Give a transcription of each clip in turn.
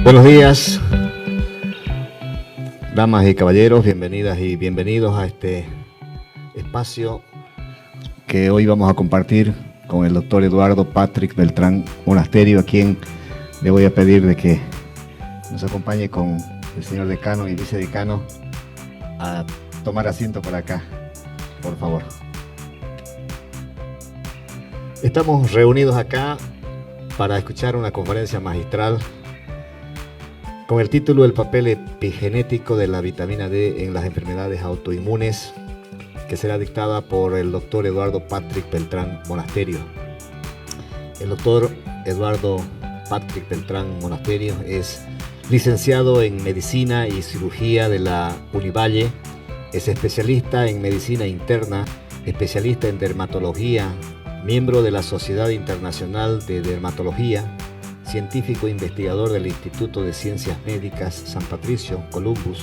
Buenos días, damas y caballeros, bienvenidas y bienvenidos a este espacio que hoy vamos a compartir con el doctor Eduardo Patrick Beltrán Monasterio, a quien le voy a pedir de que nos acompañe con el señor decano y vicedecano a tomar asiento por acá, por favor. Estamos reunidos acá para escuchar una conferencia magistral con el título El papel epigenético de la vitamina D en las enfermedades autoinmunes, que será dictada por el doctor Eduardo Patrick Beltrán Monasterio. El doctor Eduardo Patrick Beltrán Monasterio es licenciado en Medicina y Cirugía de la Univalle, es especialista en Medicina Interna, especialista en Dermatología, miembro de la Sociedad Internacional de Dermatología, científico investigador del Instituto de Ciencias Médicas San Patricio, Columbus,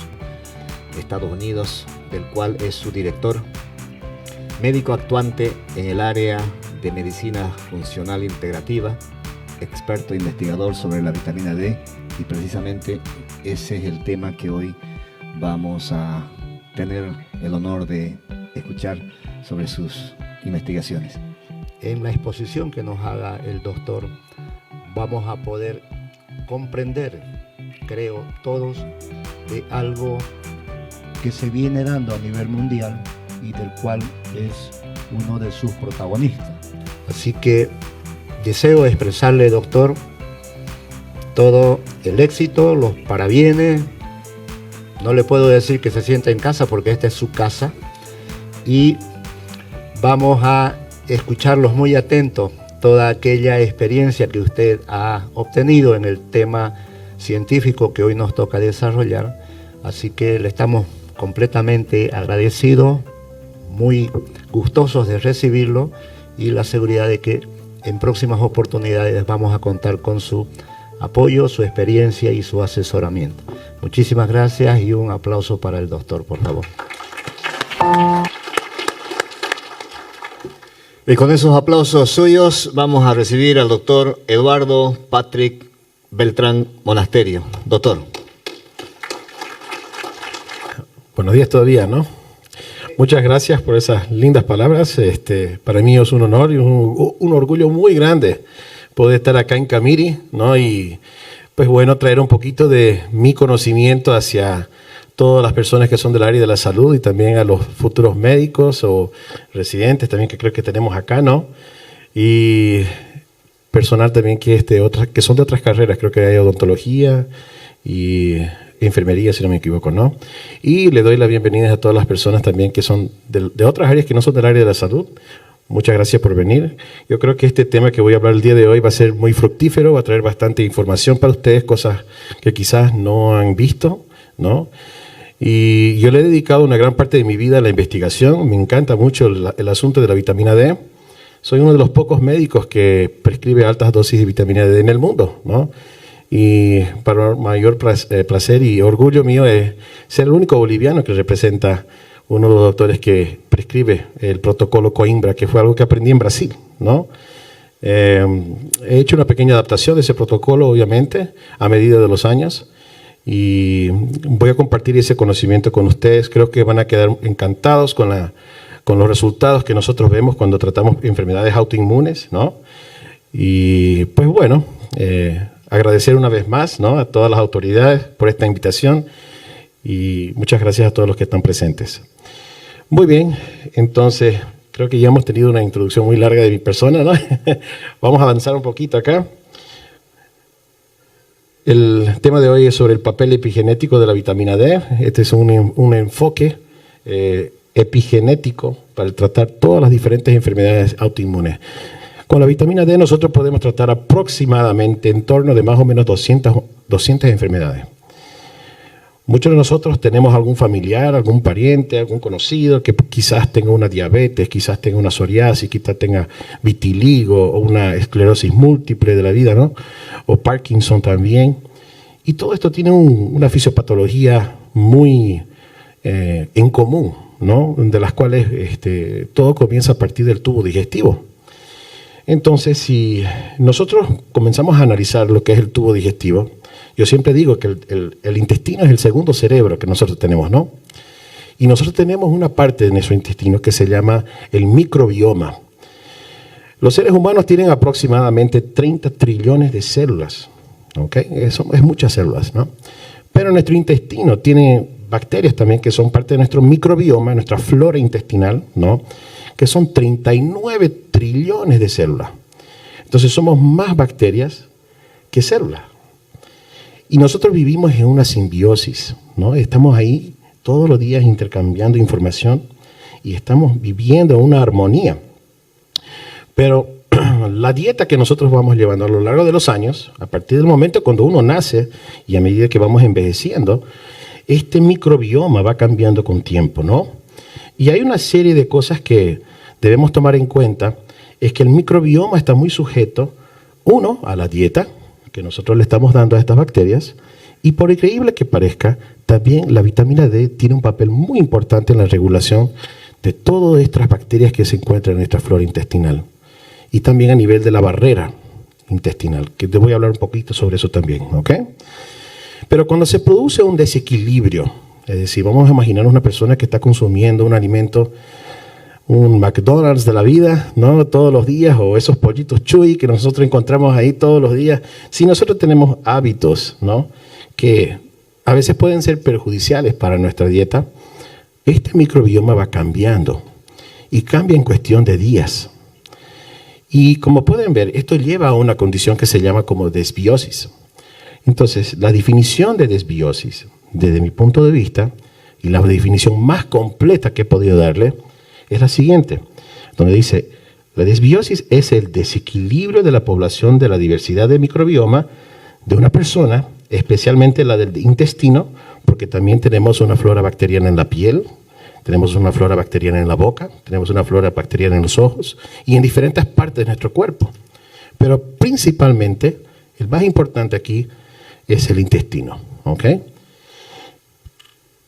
Estados Unidos, del cual es su director, médico actuante en el área de Medicina Funcional Integrativa, experto investigador sobre la vitamina D, y precisamente ese es el tema que hoy vamos a tener el honor de escuchar sobre sus investigaciones. En la exposición que nos haga el doctor, vamos a poder comprender, creo, todos, de algo que se viene dando a nivel mundial y del cual es uno de sus protagonistas. Así que deseo expresarle, doctor, todo el éxito, los parabienes. No le puedo decir que se sienta en casa porque esta es su casa, y vamos a escucharlos muy atentos toda aquella experiencia que usted ha obtenido en el tema científico que hoy nos toca desarrollar. Así que le estamos completamente agradecidos, muy gustosos de recibirlo, y la seguridad de que en próximas oportunidades vamos a contar con su apoyo, su experiencia y su asesoramiento. Muchísimas gracias y un aplauso para el doctor, por favor. Y con esos aplausos suyos vamos a recibir al doctor Eduardo Patrick Beltrán Monasterio. Doctor. Buenos días todavía, ¿no? Muchas gracias por esas lindas palabras. Para mí es un honor y un orgullo muy grande poder estar acá en Camiri, ¿no? Y pues bueno, traer un poquito de mi conocimiento hacia todas las personas que son del área de la salud y también a los futuros médicos o residentes también que creo que tenemos acá, ¿no? Y personal también que son de otras carreras, creo que hay odontología y enfermería, si no me equivoco, ¿no? Y le doy la bienvenida a todas las personas también que son de otras áreas que no son del área de la salud. Muchas gracias por venir. Yo creo que este tema que voy a hablar el día de hoy va a ser muy fructífero, va a traer bastante información para ustedes, cosas que quizás no han visto, ¿no? Y yo le he dedicado una gran parte de mi vida a la investigación. Me encanta mucho el asunto de la vitamina D. Soy uno de los pocos médicos que prescribe altas dosis de vitamina D en el mundo, ¿no? Y para mayor placer y orgullo mío es ser el único boliviano que representa uno de los doctores que prescribe el protocolo Coimbra, que fue algo que aprendí en Brasil, ¿no? He hecho una pequeña adaptación de ese protocolo, obviamente, a medida de los años. Y voy a compartir ese conocimiento con ustedes. Creo que van a quedar encantados con los resultados que nosotros vemos cuando tratamos enfermedades autoinmunes, ¿no? Y pues bueno, agradecer una vez más, ¿no?, a todas las autoridades por esta invitación y muchas gracias a todos los que están presentes. Muy bien, entonces creo que ya hemos tenido una introducción muy larga de mi persona, ¿no? Vamos a avanzar un poquito acá. El tema de hoy es sobre el papel epigenético de la vitamina D. Este es un enfoque epigenético para tratar todas las diferentes enfermedades autoinmunes. Con la vitamina D nosotros podemos tratar aproximadamente en torno de más o menos 200 enfermedades. Muchos de nosotros tenemos algún familiar, algún pariente, algún conocido que quizás tenga una diabetes, quizás tenga una psoriasis, quizás tenga vitiligo o una esclerosis múltiple de la vida, ¿no? O Parkinson también. Y todo esto tiene una fisiopatología muy en común, ¿no? De las cuales todo comienza a partir del tubo digestivo. Entonces, si nosotros comenzamos a analizar lo que es el tubo digestivo, Yo siempre digo que el intestino es el segundo cerebro que nosotros tenemos, ¿no? Y nosotros tenemos una parte de nuestro intestino que se llama el microbioma. Los seres humanos tienen aproximadamente 30 trillones de células, ¿ok? Eso es muchas células, ¿no? Pero nuestro intestino tiene bacterias también que son parte de nuestro microbioma, nuestra flora intestinal, ¿no? Que son 39 trillones de células. Entonces somos más bacterias que células. Y nosotros vivimos en una simbiosis, ¿no? Estamos ahí todos los días intercambiando información y estamos viviendo una armonía. Pero la dieta que nosotros vamos llevando a lo largo de los años, a partir del momento cuando uno nace y a medida que vamos envejeciendo, este microbioma va cambiando con tiempo, ¿no? Y hay una serie de cosas que debemos tomar en cuenta, es que el microbioma está muy sujeto, uno, a la dieta que nosotros le estamos dando a estas bacterias, y por increíble que parezca, también la vitamina D tiene un papel muy importante en la regulación de todas estas bacterias que se encuentran en nuestra flora intestinal. Y también a nivel de la barrera intestinal, que te voy a hablar un poquito sobre eso también, ¿ok? Pero cuando se produce un desequilibrio, es decir, vamos a imaginar una persona que está consumiendo un alimento, un McDonald's de la vida, ¿no? Todos los días, o esos pollitos Chuy que nosotros encontramos ahí todos los días. Si nosotros tenemos hábitos, ¿no? Que a veces pueden ser perjudiciales para nuestra dieta, este microbioma va cambiando y cambia en cuestión de días. Y como pueden ver, esto lleva a una condición que se llama como desbiosis. Entonces, la definición de desbiosis, desde mi punto de vista, y la definición más completa que he podido darle, es la siguiente, donde dice, la desbiosis es el desequilibrio de la población de la diversidad de microbioma de una persona, especialmente la del intestino, porque también tenemos una flora bacteriana en la piel, tenemos una flora bacteriana en la boca, tenemos una flora bacteriana en los ojos y en diferentes partes de nuestro cuerpo. Pero principalmente, el más importante aquí es el intestino, ¿ok?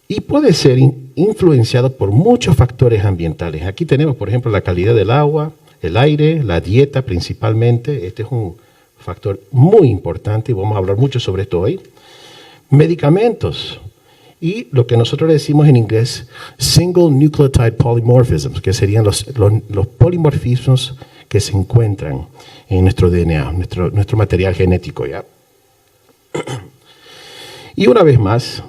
Y puede ser influenciado por muchos factores ambientales. Aquí tenemos, por ejemplo, la calidad del agua, el aire, la dieta principalmente. Este es un factor muy importante y vamos a hablar mucho sobre esto hoy. Medicamentos y lo que nosotros le decimos en inglés single nucleotide polymorphisms, que serían los polimorfismos que se encuentran en nuestro DNA, nuestro material genético, ¿ya? Y una vez más,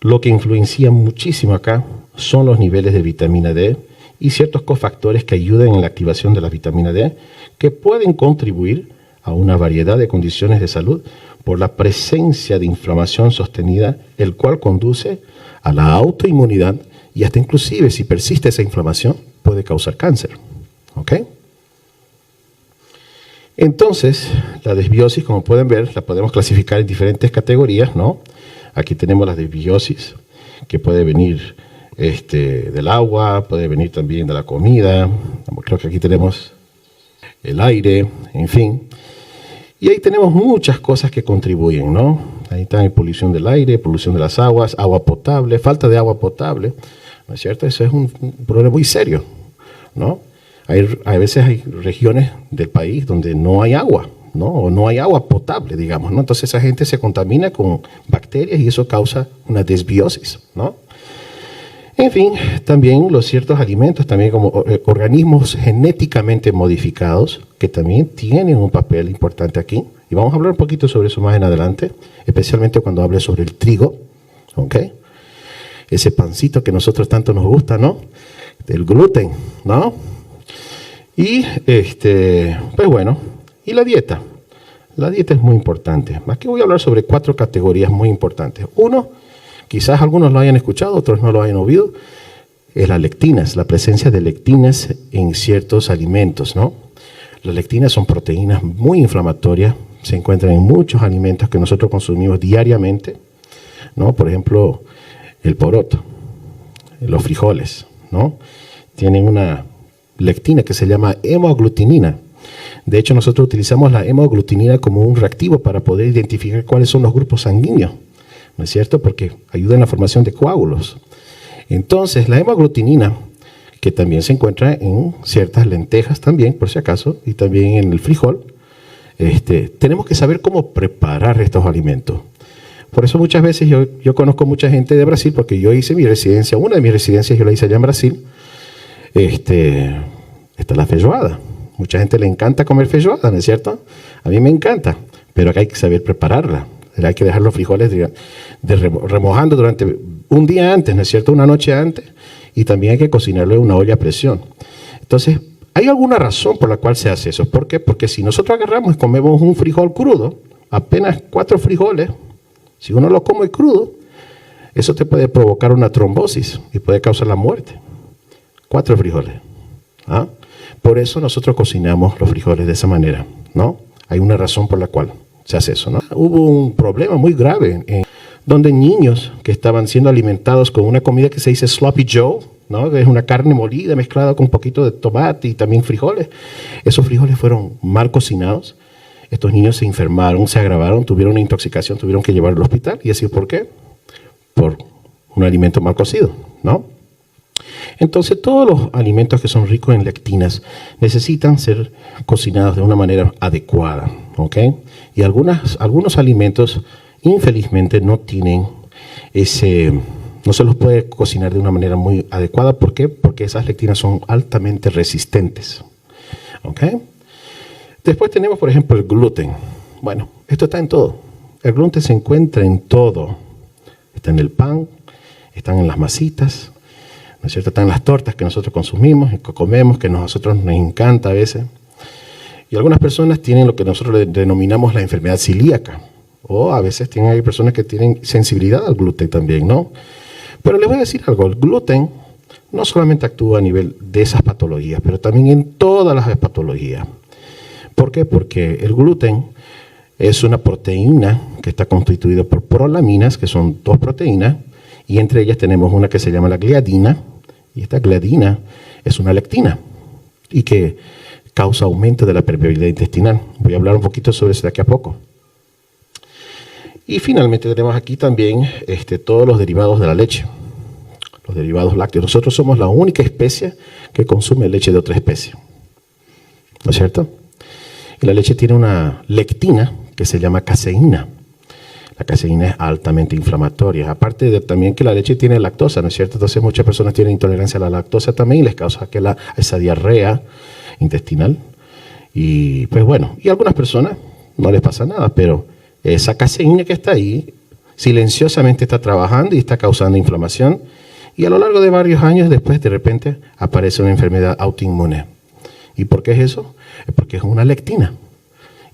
lo que influencia muchísimo acá son los niveles de vitamina D y ciertos cofactores que ayudan en la activación de la vitamina D, que pueden contribuir a una variedad de condiciones de salud por la presencia de inflamación sostenida, el cual conduce a la autoinmunidad y hasta inclusive, si persiste esa inflamación, puede causar cáncer. ¿Ok? Entonces, la desbiosis, como pueden ver, la podemos clasificar en diferentes categorías, ¿no? Aquí tenemos la desbiosis, que puede venir del agua, puede venir también de la comida, creo que aquí tenemos el aire, en fin. Y ahí tenemos muchas cosas que contribuyen, ¿no? Ahí está la polución del aire, polución de las aguas, agua potable, falta de agua potable, ¿no es cierto? Eso es un problema muy serio, ¿no? A veces hay regiones del país donde no hay agua, ¿no? O no hay agua potable, digamos, ¿no? Entonces esa gente se contamina con bacterias y eso causa una desbiosis, ¿no? En fin, también los ciertos alimentos, también como organismos genéticamente modificados, que también tienen un papel importante aquí. Y vamos a hablar un poquito sobre eso más en adelante, especialmente cuando hable sobre el trigo, ¿ok? Ese pancito que a nosotros tanto nos gusta, ¿no? Del gluten, ¿no? Y, pues bueno, y la dieta. La dieta es muy importante. Aquí voy a hablar sobre 4 categorías muy importantes. Uno, quizás algunos lo hayan escuchado, otros no lo hayan oído, es las lectinas, la presencia de lectinas en ciertos alimentos, ¿no? Las lectinas son proteínas muy inflamatorias, se encuentran en muchos alimentos que nosotros consumimos diariamente, ¿no? Por ejemplo, el poroto, los frijoles, ¿no? Tienen una lectina que se llama hemaglutinina. De hecho, nosotros utilizamos la hemaglutinina como un reactivo para poder identificar cuáles son los grupos sanguíneos, ¿no es cierto? Porque ayuda en la formación de coágulos. Entonces, la hemaglutinina, que también se encuentra en ciertas lentejas también, por si acaso, y también en el frijol, tenemos que saber cómo preparar estos alimentos. Por eso muchas veces yo conozco mucha gente de Brasil, porque yo hice mi residencia, una de mis residencias yo la hice allá en Brasil. Está la feijoada. Mucha gente le encanta comer feijoada, ¿no es cierto? A mí me encanta, pero acá hay que saber prepararla. Hay que dejar los frijoles remojando durante un día antes, ¿no es cierto? Una noche antes. Y también hay que cocinarlo en una olla a presión. Entonces, ¿hay alguna razón por la cual se hace eso? ¿Por qué? Porque si nosotros agarramos y comemos un frijol crudo, apenas 4 frijoles, si uno lo come crudo, eso te puede provocar una trombosis y puede causar la muerte. 4 frijoles. ¿Ah? Por eso nosotros cocinamos los frijoles de esa manera, ¿no? Hay una razón por la cual se hace eso, ¿no? Hubo un problema muy grave donde niños que estaban siendo alimentados con una comida que se dice Sloppy Joe, ¿no? Que es una carne molida mezclada con un poquito de tomate y también frijoles. Esos frijoles fueron mal cocinados. Estos niños se enfermaron, se agravaron, tuvieron una intoxicación, tuvieron que llevarlo al hospital. ¿Y así por qué? Por un alimento mal cocido, ¿no? Entonces, todos los alimentos que son ricos en lectinas necesitan ser cocinados de una manera adecuada, ¿ok? Y algunos alimentos, infelizmente, no tienen no se los puede cocinar de una manera muy adecuada. ¿Por qué? Porque esas lectinas son altamente resistentes, ¿ok? Después tenemos, por ejemplo, el gluten. Bueno, esto está en todo. El gluten se encuentra en todo. Está en el pan, están en las masitas, ¿no es cierto? Están las tortas que nosotros consumimos, que comemos, que a nosotros nos encanta a veces. Y algunas personas tienen lo que nosotros denominamos la enfermedad celíaca. O a veces hay personas que tienen sensibilidad al gluten también, ¿no? Pero les voy a decir algo, el gluten no solamente actúa a nivel de esas patologías, pero también en todas las patologías. ¿Por qué? Porque el gluten es una proteína que está constituida por prolaminas, que son 2 proteínas, y entre ellas tenemos una que se llama la gliadina, y esta gliadina es una lectina, y que causa aumento de la permeabilidad intestinal. Voy a hablar un poquito sobre eso de aquí a poco. Y finalmente tenemos aquí también todos los derivados de la leche, los derivados lácteos. Nosotros somos la única especie que consume leche de otra especie, ¿no es cierto? Y la leche tiene una lectina que se llama caseína. La caseína es altamente inflamatoria. Aparte de también que la leche tiene lactosa, ¿no es cierto? Entonces muchas personas tienen intolerancia a la lactosa también y les causa esa diarrea intestinal. Y pues bueno, y a algunas personas no les pasa nada, pero esa caseína que está ahí silenciosamente está trabajando y está causando inflamación. Y a lo largo de varios años después, de repente, aparece una enfermedad autoinmune. ¿Y por qué es eso? Es porque es una lectina.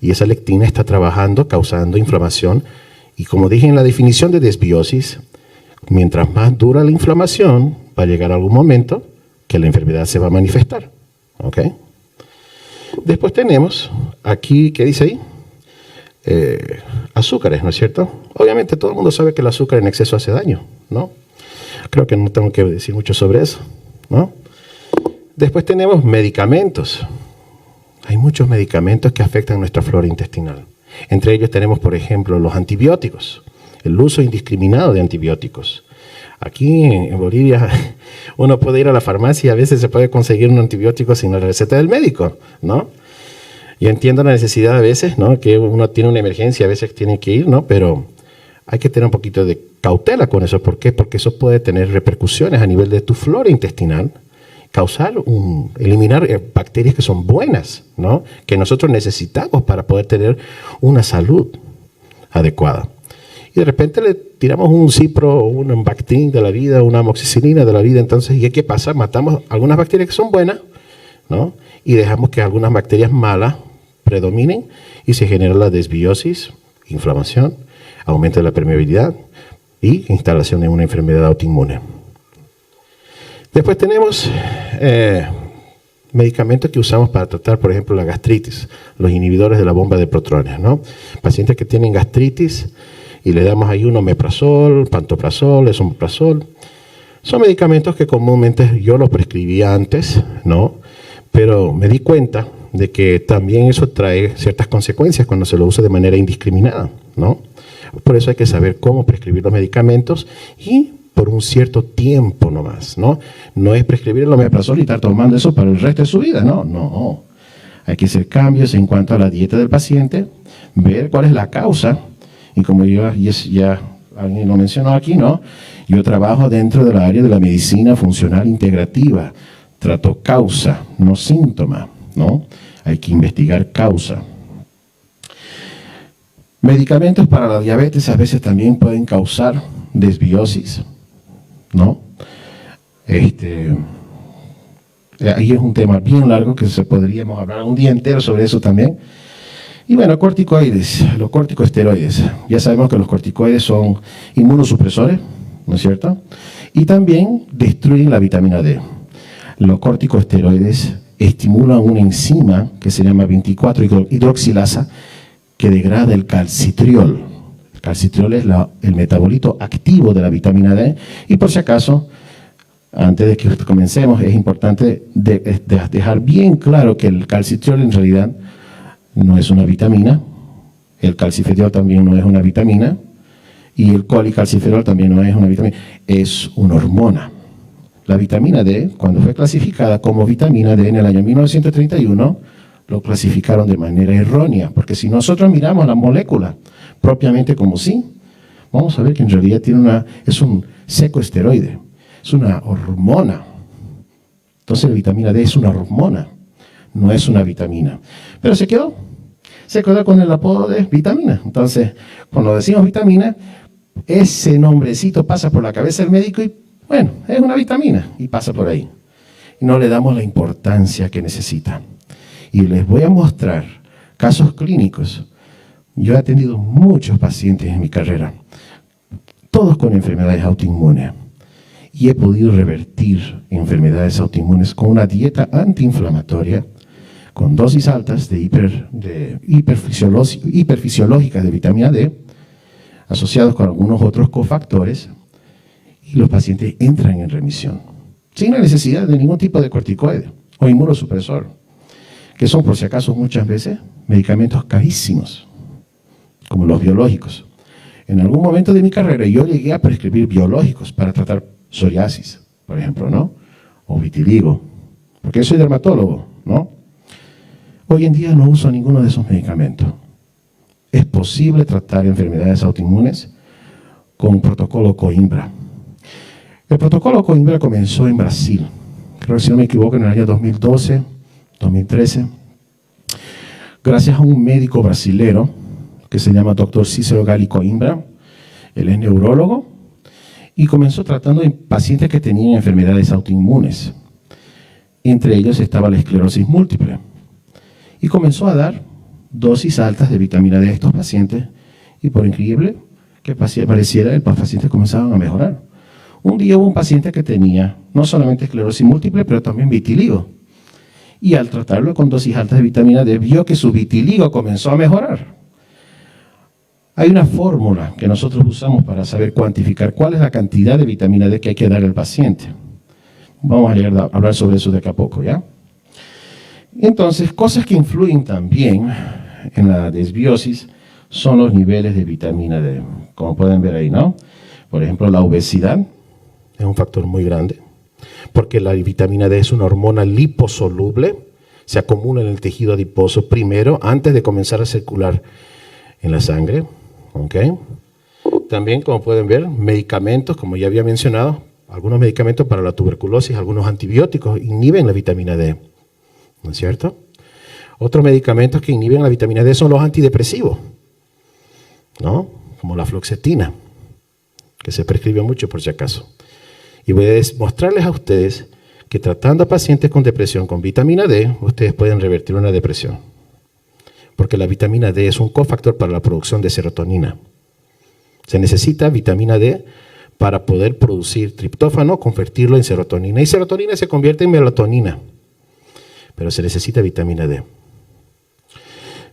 Y esa lectina está trabajando, causando inflamación. Y como dije en la definición de desbiosis, mientras más dura la inflamación, va a llegar algún momento que la enfermedad se va a manifestar. ¿Ok? Después tenemos aquí, ¿qué dice ahí? Azúcares, ¿no es cierto? Obviamente todo el mundo sabe que el azúcar en exceso hace daño, ¿no? Creo que no tengo que decir mucho sobre eso, ¿no? Después tenemos medicamentos. Hay muchos medicamentos que afectan nuestra flora intestinal. Entre ellos tenemos, por ejemplo, los antibióticos, el uso indiscriminado de antibióticos. Aquí en Bolivia uno puede ir a la farmacia y a veces se puede conseguir un antibiótico sin la receta del médico, ¿no? Yo entiendo la necesidad a veces, ¿no? Que uno tiene una emergencia, a veces tiene que ir, ¿no? Pero hay que tener un poquito de cautela con eso. ¿Por qué? Porque eso puede tener repercusiones a nivel de tu flora intestinal, eliminar bacterias que son buenas, ¿no? Que nosotros necesitamos para poder tener una salud adecuada. Y de repente le tiramos un cipro, un Bactrin de la vida, una amoxicilina de la vida, entonces, ¿y qué pasa? Matamos algunas bacterias que son buenas, ¿no? Y dejamos que algunas bacterias malas predominen y se genera la desbiosis, inflamación, aumento de la permeabilidad y instalación de una enfermedad autoinmune. Después tenemos medicamentos que usamos para tratar, por ejemplo, la gastritis, los inhibidores de la bomba de protones, ¿no? Pacientes que tienen gastritis y le damos ahí un omeprazol, pantoprazol, esomeprazol. Son medicamentos que comúnmente yo los prescribía antes, ¿no? Pero me di cuenta de que también eso trae ciertas consecuencias cuando se lo usa de manera indiscriminada, ¿no? Por eso hay que saber cómo prescribir los medicamentos y por un cierto tiempo nomás, ¿no? No es prescribir el omeprazol y estar tomando eso para el resto de su vida, no. Hay que hacer cambios en cuanto a la dieta del paciente, ver cuál es la causa, y como ya alguien lo mencionó aquí, ¿no? Yo trabajo dentro del área de la medicina funcional integrativa, trato causa, no síntoma, ¿no? Hay que investigar causa. Medicamentos para la diabetes a veces también pueden causar desbiosis, ¿no? Ahí es un tema bien largo que podríamos hablar un día entero sobre eso también. Y bueno, corticoides, los corticosteroides. Ya sabemos que los corticoides son inmunosupresores, ¿no es cierto? Y también destruyen la vitamina D. Los corticosteroides estimulan una enzima que se llama 24-hidroxilasa que degrada el calcitriol. El calcitriol es el metabolito activo de la vitamina D. Y por si acaso, antes de que comencemos, es importante dejar bien claro que el calcitriol en realidad no es una vitamina, el calcifediol también no es una vitamina, y el colicalciferol también no es una vitamina, es una hormona. La vitamina D, cuando fue clasificada como vitamina D en el año 1931, lo clasificaron de manera errónea, porque si nosotros miramos la molécula propiamente como sí, vamos a ver que en realidad es un secoesteroide, es una hormona. Entonces la vitamina D es una hormona, no es una vitamina. Pero se quedó con el apodo de vitamina. Entonces, cuando decimos vitamina, ese nombrecito pasa por la cabeza del médico y, bueno, es una vitamina y pasa por ahí. Y no le damos la importancia que necesita. Y les voy a mostrar casos clínicos. Yo he atendido muchos pacientes en mi carrera, todos con enfermedades autoinmunes. Y he podido revertir enfermedades autoinmunes con una dieta antiinflamatoria, con dosis altas de hiperfisiológicas de vitamina D, asociados con algunos otros cofactores, y los pacientes entran en remisión, sin la necesidad de ningún tipo de corticoide o inmunosupresor, que son, por si acaso, muchas veces medicamentos carísimos, como los biológicos. En algún momento de mi carrera yo llegué a prescribir biológicos para tratar psoriasis, por ejemplo, ¿no? O vitiligo, porque soy dermatólogo, ¿no? Hoy en día no uso ninguno de esos medicamentos. Es posible tratar enfermedades autoinmunes con un protocolo Coimbra. El protocolo Coimbra comenzó en Brasil, creo que si no me equivoco en el año 2012, 2013, gracias a un médico brasilero que se llama Dr. Cícero Gali Coimbra. Él es neurólogo y comenzó tratando en pacientes que tenían enfermedades autoinmunes. Entre ellos estaba la esclerosis múltiple. Y comenzó a dar dosis altas de vitamina D a estos pacientes y, por increíble que pareciera, los pacientes comenzaban a mejorar. Un día hubo un paciente que tenía no solamente esclerosis múltiple, pero también vitiligo. Y al tratarlo con dosis altas de vitamina D, vio que su vitiligo comenzó a mejorar. Hay una fórmula que nosotros usamos para saber cuantificar cuál es la cantidad de vitamina D que hay que dar al paciente. Vamos a hablar sobre eso de acá a poco, ¿ya? Entonces, cosas que influyen también en la desbiosis son los niveles de vitamina D, como pueden ver ahí, ¿no? Por ejemplo, la obesidad Es un factor muy grande, porque la vitamina D es una hormona liposoluble, se acumula en el tejido adiposo primero, antes de comenzar a circular en la sangre, ¿ok? También, como pueden ver, medicamentos, como ya había mencionado, algunos medicamentos para la tuberculosis, algunos antibióticos inhiben la vitamina D, ¿no es cierto? Otros medicamentos que inhiben la vitamina D son los antidepresivos, ¿no? Como la fluoxetina, que se prescribe mucho por si acaso. Y voy a mostrarles a ustedes que tratando a pacientes con depresión con vitamina D, ustedes pueden revertir una depresión. Porque la vitamina D es un cofactor para la producción de serotonina. Se necesita vitamina D para poder producir triptófano, convertirlo en serotonina. Y serotonina se convierte en melatonina. Pero se necesita vitamina D.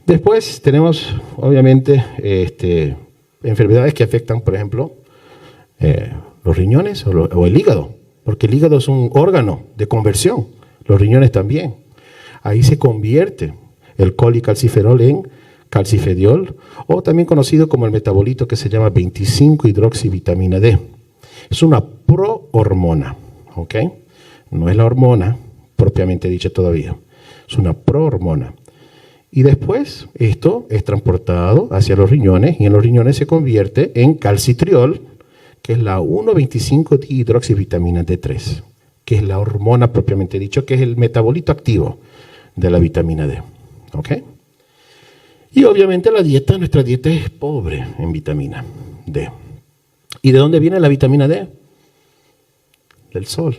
Después tenemos, obviamente, enfermedades que afectan, por ejemplo, los riñones o el hígado. Porque el hígado es un órgano de conversión. Los riñones también. Ahí se convierte el colicalciferol en calcifediol, o también conocido como el metabolito que se llama 25-hidroxivitamina D. Es una prohormona, ¿ok? No es la hormona propiamente dicha todavía. Es una prohormona. Y después esto es transportado hacia los riñones y en los riñones se convierte en calcitriol, que es la 1,25-dihidroxivitamina D3, que es la hormona propiamente dicho, que es el metabolito activo de la vitamina D. ¿Ok? Y obviamente nuestra dieta es pobre en vitamina D. ¿Y de dónde viene la vitamina D? Del sol.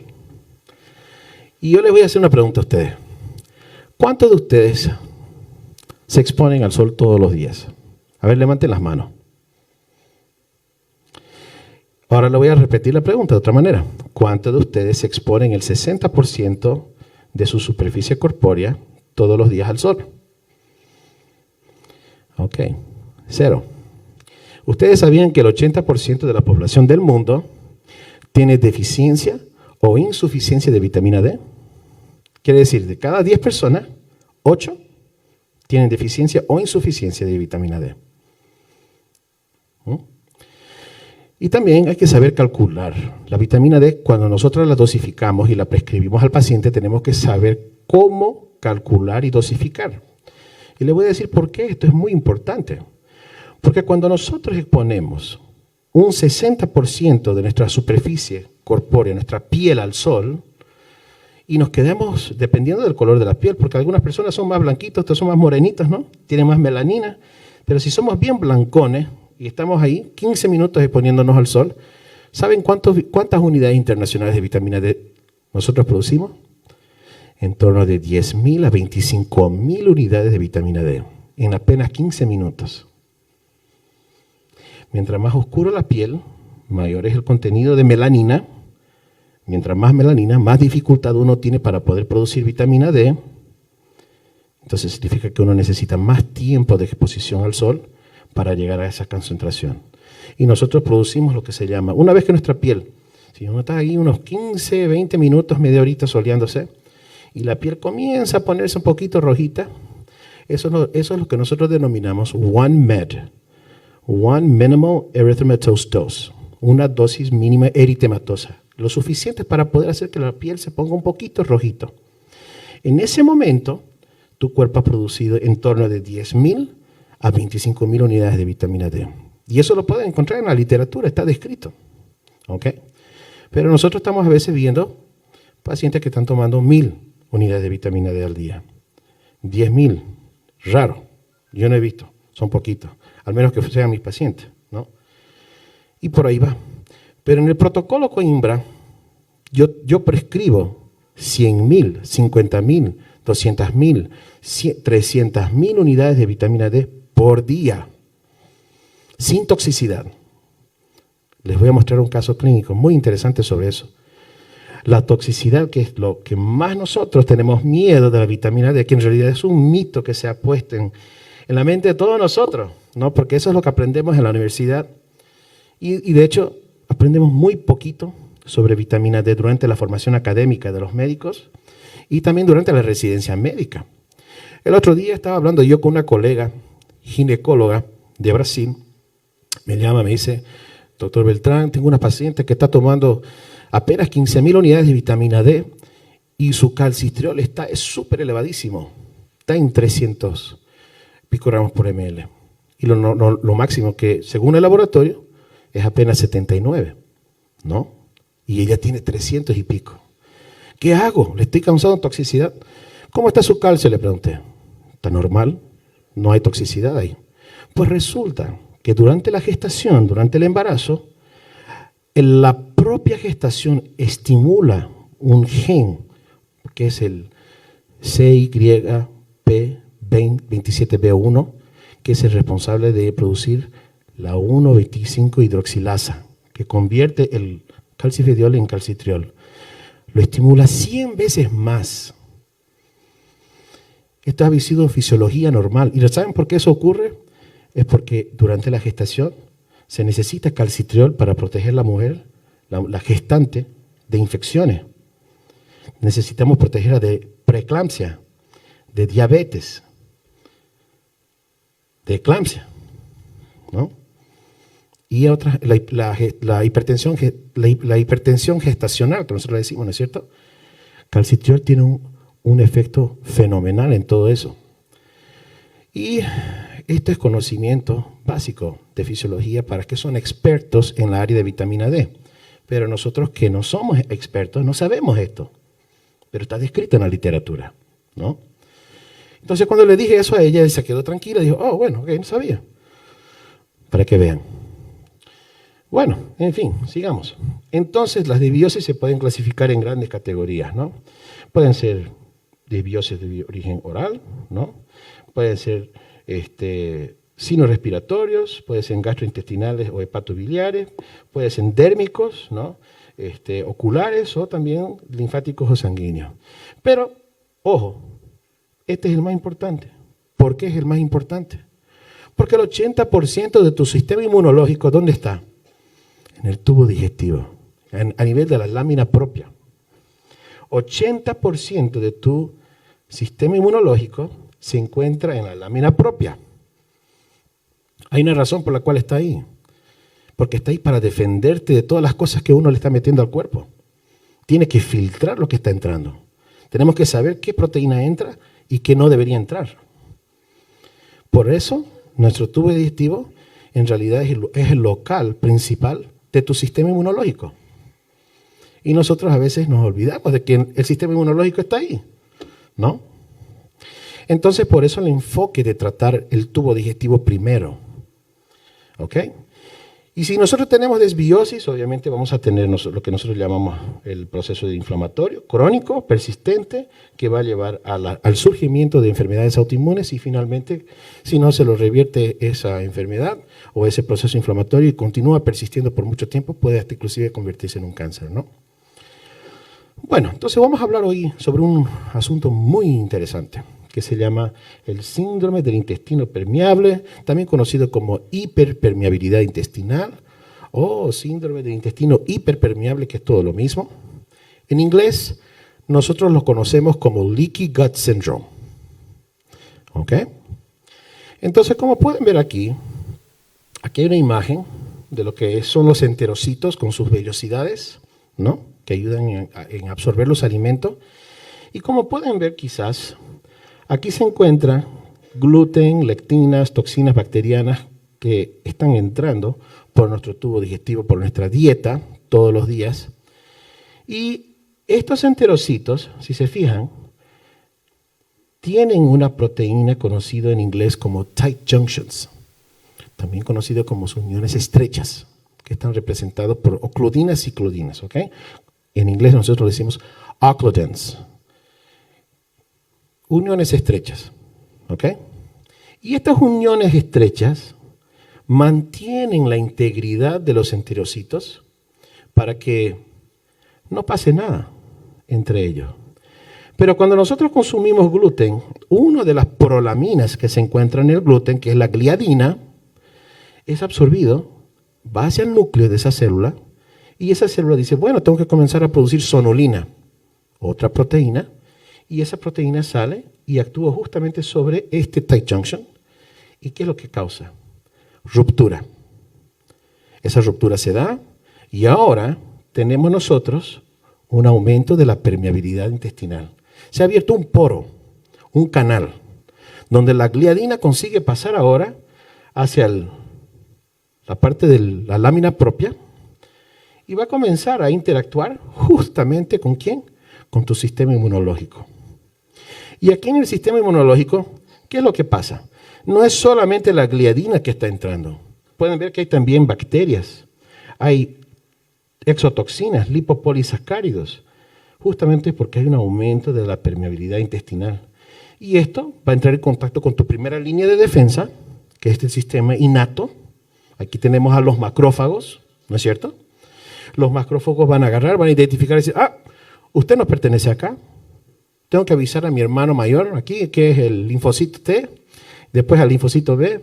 Y yo les voy a hacer una pregunta a ustedes. ¿Cuántos de ustedes se exponen al sol todos los días? A ver, levanten las manos. Ahora le voy a repetir la pregunta de otra manera. ¿Cuántos de ustedes se exponen el 60% de su superficie corpórea todos los días al sol? Ok, 0. ¿Ustedes sabían que el 80% de la población del mundo tiene deficiencia o insuficiencia de vitamina D? Quiere decir, de cada 10 personas, 8 tienen deficiencia o insuficiencia de vitamina D. Y también hay que saber calcular. La vitamina D, cuando nosotros la dosificamos y la prescribimos al paciente, tenemos que saber cómo calcular y dosificar. Y le voy a decir por qué esto es muy importante. Porque cuando nosotros exponemos un 60% de nuestra superficie corpórea, nuestra piel al sol, y nos quedamos dependiendo del color de la piel, porque algunas personas son más blanquitos, otras son más morenitas, ¿no? Tienen más melanina, pero si somos bien blancones y estamos ahí 15 minutos exponiéndonos al sol, ¿saben cuántas unidades internacionales de vitamina D nosotros producimos? En torno de 10.000 a 25.000 unidades de vitamina D en apenas 15 minutos. Mientras más oscura la piel, mayor es el contenido de melanina. Mientras más melanina, más dificultad uno tiene para poder producir vitamina D. Entonces significa que uno necesita más tiempo de exposición al sol para llegar a esa concentración. Y nosotros producimos lo que se llama, una vez que nuestra piel, si uno está ahí unos 15, 20 minutos, media horita soleándose, y la piel comienza a ponerse un poquito rojita, eso es lo que nosotros denominamos one minimal erythematose dose, una dosis mínima eritematosa, lo suficiente para poder hacer que la piel se ponga un poquito rojito. En ese momento, tu cuerpo ha producido en torno de 10.000 a 25.000 unidades de vitamina D. Y eso lo pueden encontrar en la literatura, está descrito. ¿Ok? Pero nosotros estamos a veces viendo pacientes que están tomando 1.000 unidades de vitamina D al día. 10.000, raro. Yo no he visto, son poquitos. Al menos que sean mis pacientes, ¿no? Y por ahí va. Pero en el protocolo Coimbra, yo prescribo 100.000, 50.000, 200.000, 300.000 unidades de vitamina D por día, sin toxicidad. Les voy a mostrar un caso clínico muy interesante sobre eso. La toxicidad, que es lo que más nosotros tenemos miedo de la vitamina D, que en realidad es un mito que se ha puesto en la mente de todos nosotros, ¿no? Porque eso es lo que aprendemos en la universidad. Y de hecho, aprendemos muy poquito sobre vitamina D durante la formación académica de los médicos y también durante la residencia médica. El otro día estaba hablando yo con una colega ginecóloga de Brasil, me llama, me dice, doctor Beltrán, tengo una paciente que está tomando apenas 15.000 unidades de vitamina D y su calcitriol es súper elevadísimo, está en 300 picogramos por ml. Y lo máximo que, según el laboratorio, es apenas 79, ¿no? Y ella tiene 300 y pico. ¿Qué hago? ¿Le estoy causando toxicidad? ¿Cómo está su calcio? Le pregunté. ¿Está normal? No hay toxicidad ahí. Pues resulta que durante la gestación, durante el embarazo, la propia gestación estimula un gen, que es el CYP27B1, que es el responsable de producir la 1,25-hidroxilasa, que convierte el calcifediol en calcitriol. Lo estimula 100 veces más. Esto ha sido fisiología normal. ¿Y saben por qué eso ocurre? Es porque durante la gestación se necesita calcitriol para proteger a la mujer, la gestante, de infecciones. Necesitamos protegerla de preeclampsia, de diabetes, de eclampsia, ¿no? Y otras, la hipertensión gestacional, que nosotros le decimos, ¿no es cierto? Calcitriol tiene un efecto fenomenal en todo eso. Y esto es conocimiento básico de fisiología para que son expertos en la área de vitamina D. Pero nosotros que no somos expertos no sabemos esto. Pero está descrito en la literatura, ¿no? Entonces cuando le dije eso a ella se quedó tranquila y dijo, oh, bueno, ok, no sabía. Para que vean. Bueno, en fin, sigamos. Entonces las disbiosis se pueden clasificar en grandes categorías, ¿no? Pueden ser disbiosis de origen oral, ¿no? Pueden ser sinorespiratorios, pueden ser gastrointestinales o hepatobiliares, pueden ser dérmicos, ¿no? Oculares o también linfáticos o sanguíneos. Pero, ojo, este es el más importante. ¿Por qué es el más importante? Porque el 80% de tu sistema inmunológico, ¿dónde está? En el tubo digestivo, a nivel de la lámina propia. 80% de tu sistema inmunológico se encuentra en la lámina propia. Hay una razón por la cual está ahí. Porque está ahí para defenderte de todas las cosas que uno le está metiendo al cuerpo. Tiene que filtrar lo que está entrando. Tenemos que saber qué proteína entra y qué no debería entrar. Por eso, nuestro tubo digestivo en realidad es el local principal de tu sistema inmunológico. Y nosotros a veces nos olvidamos de que el sistema inmunológico está ahí, ¿no? Entonces, por eso el enfoque de tratar el tubo digestivo primero. ¿Ok? Y si nosotros tenemos desbiosis, obviamente vamos a tener lo que nosotros llamamos el proceso de inflamatorio, crónico, persistente, que va a llevar al surgimiento de enfermedades autoinmunes y finalmente, si no se lo revierte esa enfermedad o ese proceso inflamatorio y continúa persistiendo por mucho tiempo, puede hasta inclusive convertirse en un cáncer, ¿no? Bueno, entonces vamos a hablar hoy sobre un asunto muy interesante que se llama el síndrome del intestino permeable, también conocido como hiperpermeabilidad intestinal o síndrome del intestino hiperpermeable, que es todo lo mismo. En inglés, nosotros lo conocemos como leaky gut syndrome. ¿Ok? Entonces, como pueden ver aquí hay una imagen de lo que son los enterocitos con sus vellosidades, ¿no? Que ayudan en absorber los alimentos. Y como pueden ver quizás, aquí se encuentra gluten, lectinas, toxinas bacterianas que están entrando por nuestro tubo digestivo, por nuestra dieta todos los días. Y estos enterocitos, si se fijan, tienen una proteína conocida en inglés como tight junctions, también conocido como uniones estrechas, que están representados por ocludinas y clodinas, ¿ok? En inglés nosotros decimos occludins. Uniones estrechas, ¿ok? Y estas uniones estrechas mantienen la integridad de los enterocitos para que no pase nada entre ellos. Pero cuando nosotros consumimos gluten, una de las prolaminas que se encuentra en el gluten, que es la gliadina, es absorbido, va hacia el núcleo de esa célula, y esa célula dice, bueno, tengo que comenzar a producir sonolina, otra proteína, y esa proteína sale y actúa justamente sobre este tight junction. ¿Y qué es lo que causa? Ruptura. Esa ruptura se da y ahora tenemos nosotros un aumento de la permeabilidad intestinal. Se ha abierto un poro, un canal, donde la gliadina consigue pasar ahora hacia la parte de la lámina propia y va a comenzar a interactuar justamente ¿con quién? Con tu sistema inmunológico. Y aquí en el sistema inmunológico, ¿qué es lo que pasa? No es solamente la gliadina que está entrando. Pueden ver que hay también bacterias, hay exotoxinas, lipopolisacáridos, justamente porque hay un aumento de la permeabilidad intestinal. Y esto va a entrar en contacto con tu primera línea de defensa, que es el sistema innato. Aquí tenemos a los macrófagos, ¿no es cierto? Los macrófagos van a agarrar, van a identificar y decir, usted no pertenece acá. Tengo que avisar a mi hermano mayor aquí, que es el linfocito T, después al linfocito B,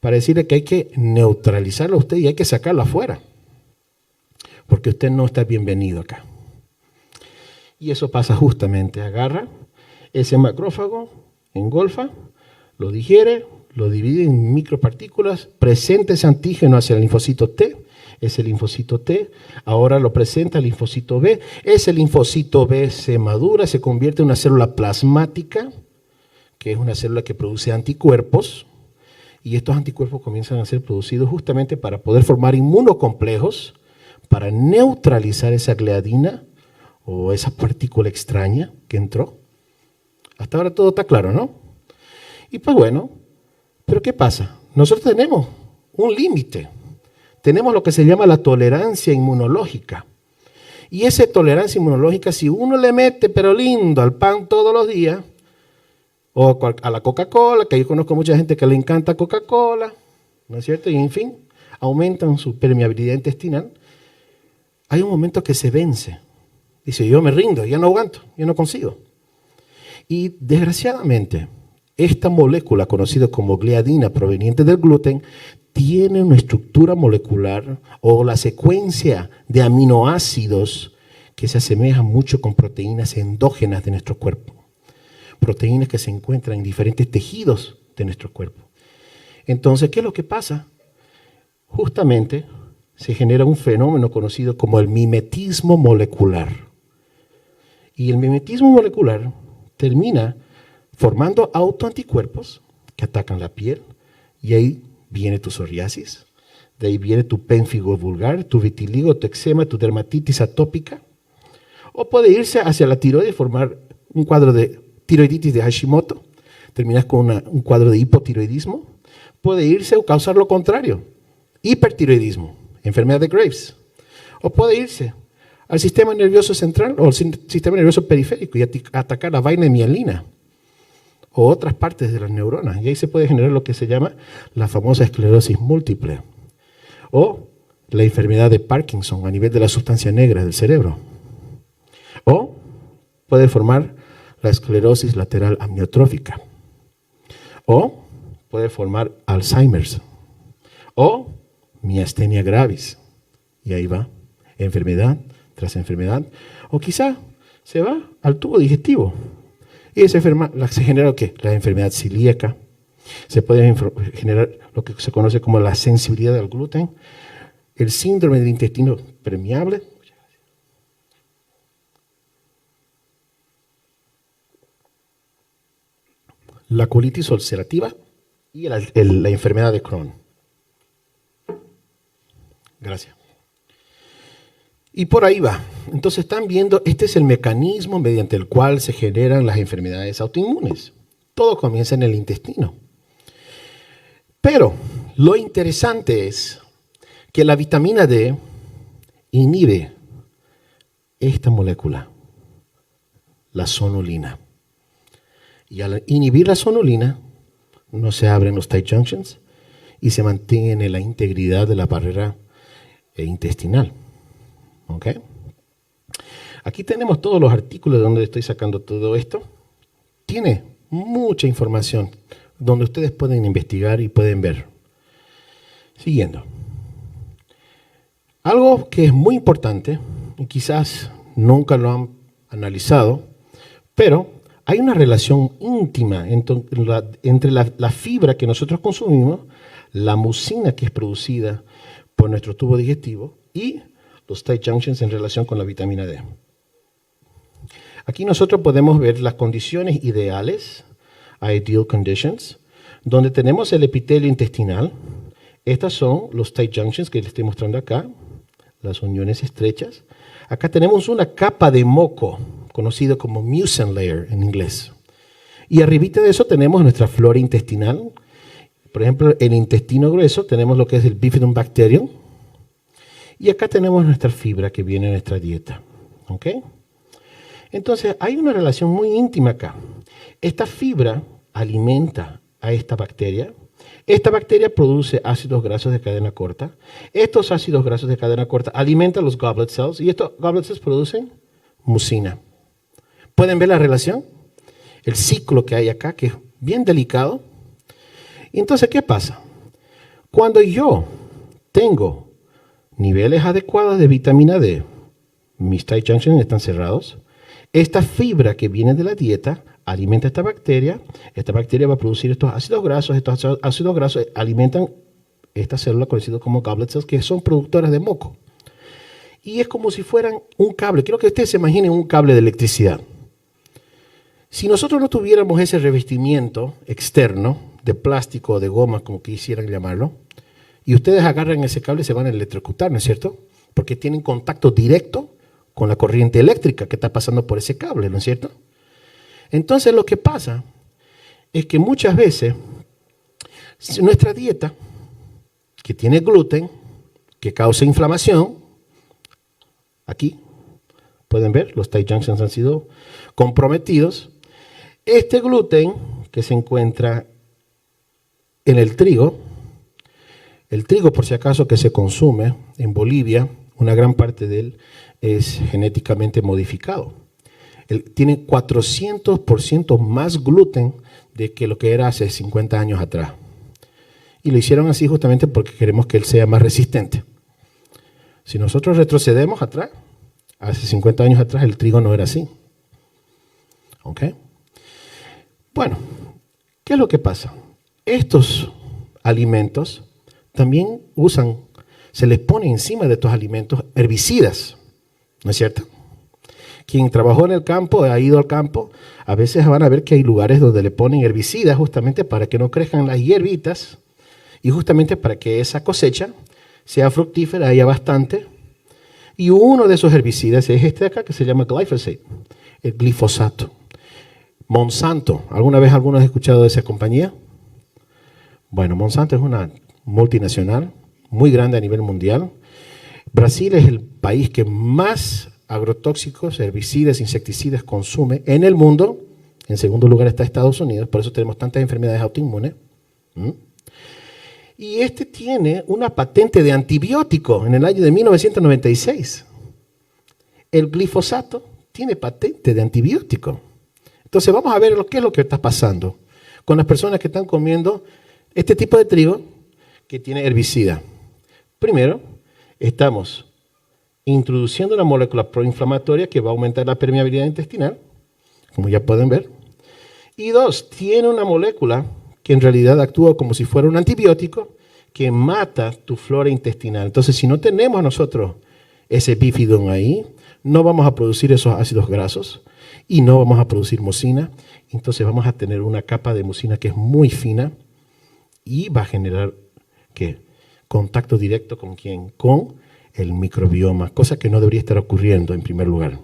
para decirle que hay que neutralizarlo a usted y hay que sacarlo afuera, porque usted no está bienvenido acá. Y eso pasa justamente, agarra ese macrófago, engolfa, lo digiere, lo divide en micropartículas, presenta ese antígeno hacia el linfocito T ese linfocito T, ahora lo presenta el linfocito B. Ese linfocito B se madura, se convierte en una célula plasmática, que es una célula que produce anticuerpos, y estos anticuerpos comienzan a ser producidos justamente para poder formar inmunocomplejos, para neutralizar esa gliadina o esa partícula extraña que entró. Hasta ahora todo está claro, ¿no? Y pues bueno, pero ¿qué pasa? Nosotros tenemos un límite. Tenemos lo que se llama la tolerancia inmunológica. Y esa tolerancia inmunológica, si uno le mete, pero lindo, al pan todos los días, o a la Coca-Cola, que yo conozco mucha gente que le encanta Coca-Cola, ¿no es cierto? Y en fin, aumentan su permeabilidad intestinal. Hay un momento que se vence. Dice, yo me rindo, ya no aguanto, ya no consigo. Y desgraciadamente, esta molécula conocida como gliadina proveniente del gluten tiene una estructura molecular o la secuencia de aminoácidos que se asemeja mucho con proteínas endógenas de nuestro cuerpo. Proteínas que se encuentran en diferentes tejidos de nuestro cuerpo. Entonces, ¿qué es lo que pasa? Justamente se genera un fenómeno conocido como el mimetismo molecular. Y el mimetismo molecular termina formando autoanticuerpos que atacan la piel, y ahí viene tu psoriasis, de ahí viene tu pénfigo vulgar, tu vitiligo, tu eczema, tu dermatitis atópica. O puede irse hacia la tiroides y formar un cuadro de tiroiditis de Hashimoto, terminas con un cuadro de hipotiroidismo. Puede irse o causar lo contrario, hipertiroidismo, enfermedad de Graves. O puede irse al sistema nervioso central o al sistema nervioso periférico y atacar la vaina de mielina o otras partes de las neuronas. Y ahí se puede generar lo que se llama la famosa esclerosis múltiple o la enfermedad de Parkinson a nivel de la sustancia negra del cerebro. O puede formar la esclerosis lateral amiotrófica. O puede formar Alzheimer's. O miastenia gravis. Y ahí va, enfermedad tras enfermedad. O quizá se va al tubo digestivo. Y esa enfermedad se genera ¿qué? La enfermedad celíaca. Se puede generar lo que se conoce como la sensibilidad al gluten, el síndrome del intestino permeable. La colitis ulcerativa y la enfermedad de Crohn. Gracias. Y por ahí va. Entonces están viendo, este es el mecanismo mediante el cual se generan las enfermedades autoinmunes. Todo comienza en el intestino. Pero lo interesante es que la vitamina D inhibe esta molécula, la sonulina. Y al inhibir la sonulina, no se abren los tight junctions y se mantiene la integridad de la barrera intestinal. ¿Ok? Aquí tenemos todos los artículos de donde estoy sacando todo esto. Tiene mucha información donde ustedes pueden investigar y pueden ver. Siguiendo. Algo que es muy importante, y quizás nunca lo han analizado, pero hay una relación íntima entre la fibra que nosotros consumimos, la mucina que es producida por nuestro tubo digestivo y los tight junctions en relación con la vitamina D. Aquí nosotros podemos ver las condiciones ideales, ideal conditions, donde tenemos el epitelio intestinal. Estas son los tight junctions que les estoy mostrando acá, las uniones estrechas. Acá tenemos una capa de moco, conocido como mucin layer en inglés. Y arribita de eso tenemos nuestra flora intestinal. Por ejemplo, en el intestino grueso tenemos lo que es el Bifidobacterium. Y acá tenemos nuestra fibra que viene en nuestra dieta. ¿Ok? Entonces, hay una relación muy íntima acá. Esta fibra alimenta a esta bacteria. Esta bacteria produce ácidos grasos de cadena corta. Estos ácidos grasos de cadena corta alimentan los goblet cells y estos goblet cells producen mucina. ¿Pueden ver la relación? El ciclo que hay acá, que es bien delicado. Y entonces, ¿qué pasa? Cuando yo tengo niveles adecuados de vitamina D, mis tight junctions están cerrados, esta fibra que viene de la dieta alimenta a esta bacteria va a producir estos ácidos grasos alimentan estas células conocidas como goblet cells, que son productoras de moco. Y es como si fueran un cable. Quiero que ustedes se imaginen un cable de electricidad. Si nosotros no tuviéramos ese revestimiento externo de plástico o de goma, como quisieran llamarlo, y ustedes agarran ese cable, se van a electrocutar, ¿no es cierto? Porque tienen contacto directo con la corriente eléctrica que está pasando por ese cable, ¿no es cierto? Entonces lo que pasa es que muchas veces nuestra dieta, que tiene gluten, que causa inflamación, aquí pueden ver, los tight junctions han sido comprometidos. Este gluten que se encuentra en el trigo por si acaso que se consume en Bolivia, una gran parte de él es genéticamente modificado. Tiene 400% más gluten de que lo que era hace 50 años atrás. Y lo hicieron así justamente porque queremos que él sea más resistente. Si nosotros retrocedemos atrás, hace 50 años atrás el trigo no era así. ¿Ok? Bueno, ¿qué es lo que pasa? Estos alimentos también se les pone encima de estos alimentos herbicidas, ¿no es cierto? Quien trabajó en el campo, ha ido al campo, a veces van a ver que hay lugares donde le ponen herbicidas justamente para que no crezcan las hierbitas y justamente para que esa cosecha sea fructífera, haya bastante. Y uno de esos herbicidas es este de acá que se llama glyphosate, el glifosato. Monsanto, ¿alguna vez alguno ha escuchado de esa compañía? Bueno, Monsanto es una multinacional muy grande a nivel mundial. Brasil es el país que más agrotóxicos, herbicidas, insecticidas consume en el mundo. En segundo lugar está Estados Unidos, por eso tenemos tantas enfermedades autoinmunes. Y este tiene una patente de antibiótico en el año de 1996. El glifosato tiene patente de antibiótico. Entonces vamos a ver qué es lo que está pasando con las personas que están comiendo este tipo de trigo que tiene herbicida. Primero, estamos introduciendo una molécula proinflamatoria que va a aumentar la permeabilidad intestinal, como ya pueden ver. Y dos, tiene una molécula que en realidad actúa como si fuera un antibiótico que mata tu flora intestinal. Entonces, si no tenemos nosotros ese bifidón ahí, no vamos a producir esos ácidos grasos y no vamos a producir mucina. Entonces vamos a tener una capa de mucina que es muy fina y va a generar ¿qué? Contacto directo con ¿quién? Con el microbioma, cosa que no debería estar ocurriendo en primer lugar.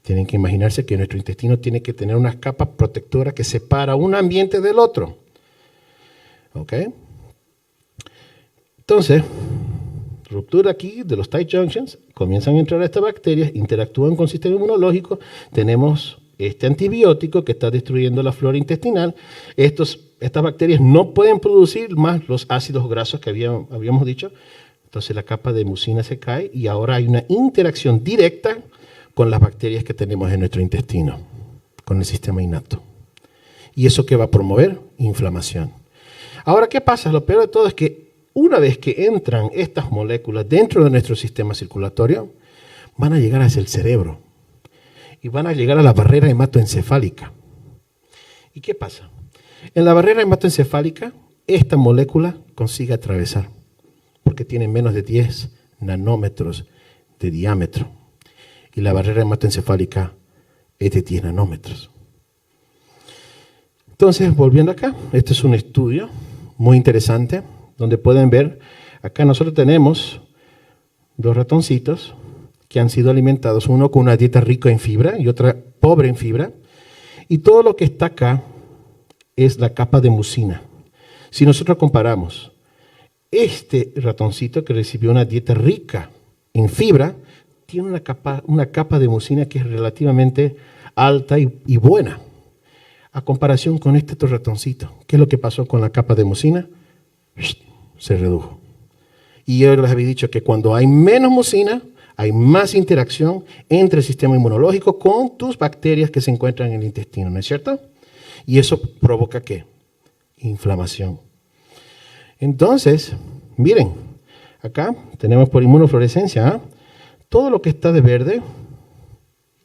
Tienen que imaginarse que nuestro intestino tiene que tener unas capas protectoras que separa un ambiente del otro. ¿Ok? Entonces, ruptura aquí de los tight junctions, comienzan a entrar estas bacterias, interactúan con el sistema inmunológico, tenemos este antibiótico que está destruyendo la flora intestinal. Estas bacterias no pueden producir más los ácidos grasos que habíamos dicho, entonces la capa de mucina se cae y ahora hay una interacción directa con las bacterias que tenemos en nuestro intestino, con el sistema innato. ¿Y eso qué va a promover? Inflamación. Ahora, ¿qué pasa? Lo peor de todo es que una vez que entran estas moléculas dentro de nuestro sistema circulatorio, van a llegar hacia el cerebro y van a llegar a la barrera hematoencefálica. ¿Y qué pasa? En la barrera hematoencefálica, esta molécula consigue atravesar, porque tiene menos de 10 nanómetros de diámetro. Y la barrera hematoencefálica es de 10 nanómetros. Entonces, volviendo acá, este es un estudio muy interesante, donde pueden ver, acá nosotros tenemos dos ratoncitos que han sido alimentados, uno con una dieta rica en fibra y otra pobre en fibra, y todo lo que está acá es la capa de mucina. Si nosotros comparamos este ratoncito que recibió una dieta rica en fibra, tiene una capa de mucina que es relativamente alta y buena, a comparación con este otro ratoncito. ¿Qué es lo que pasó con la capa de mucina? Se redujo. Y yo les había dicho que cuando hay menos mucina, hay más interacción entre el sistema inmunológico con tus bacterias que se encuentran en el intestino, ¿no es cierto? Y eso provoca ¿qué? Inflamación. Entonces, miren, acá tenemos por inmunofluorescencia, ¿eh? Todo lo que está de verde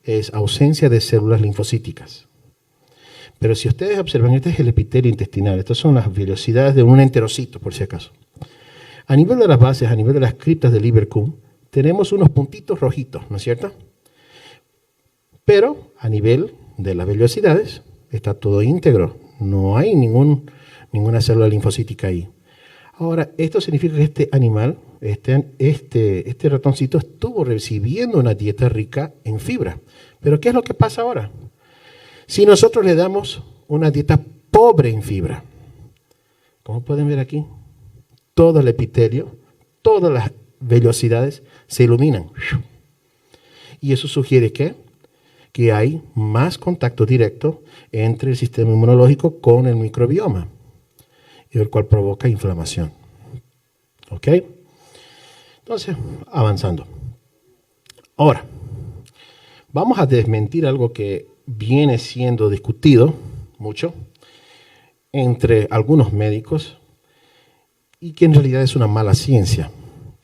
es ausencia de células linfocíticas. Pero si ustedes observan, este es el epitelio intestinal, estas son las velocidades de un enterocito, por si acaso. A nivel de las bases, a nivel de las criptas del Ibercum, tenemos unos puntitos rojitos, ¿no es cierto? Pero a nivel de las vellosidades está todo íntegro, no hay ninguna célula linfocítica ahí. Ahora, esto significa que este animal, este ratoncito estuvo recibiendo una dieta rica en fibra. Pero ¿qué es lo que pasa ahora? Si nosotros le damos una dieta pobre en fibra, como pueden ver aquí, todo el epitelio, todas las vellosidades se iluminan. Y eso sugiere que hay más contacto directo entre el sistema inmunológico con el microbioma, el cual provoca inflamación. ¿Ok? Entonces, avanzando. Ahora, vamos a desmentir algo que viene siendo discutido mucho entre algunos médicos y que en realidad es una mala ciencia.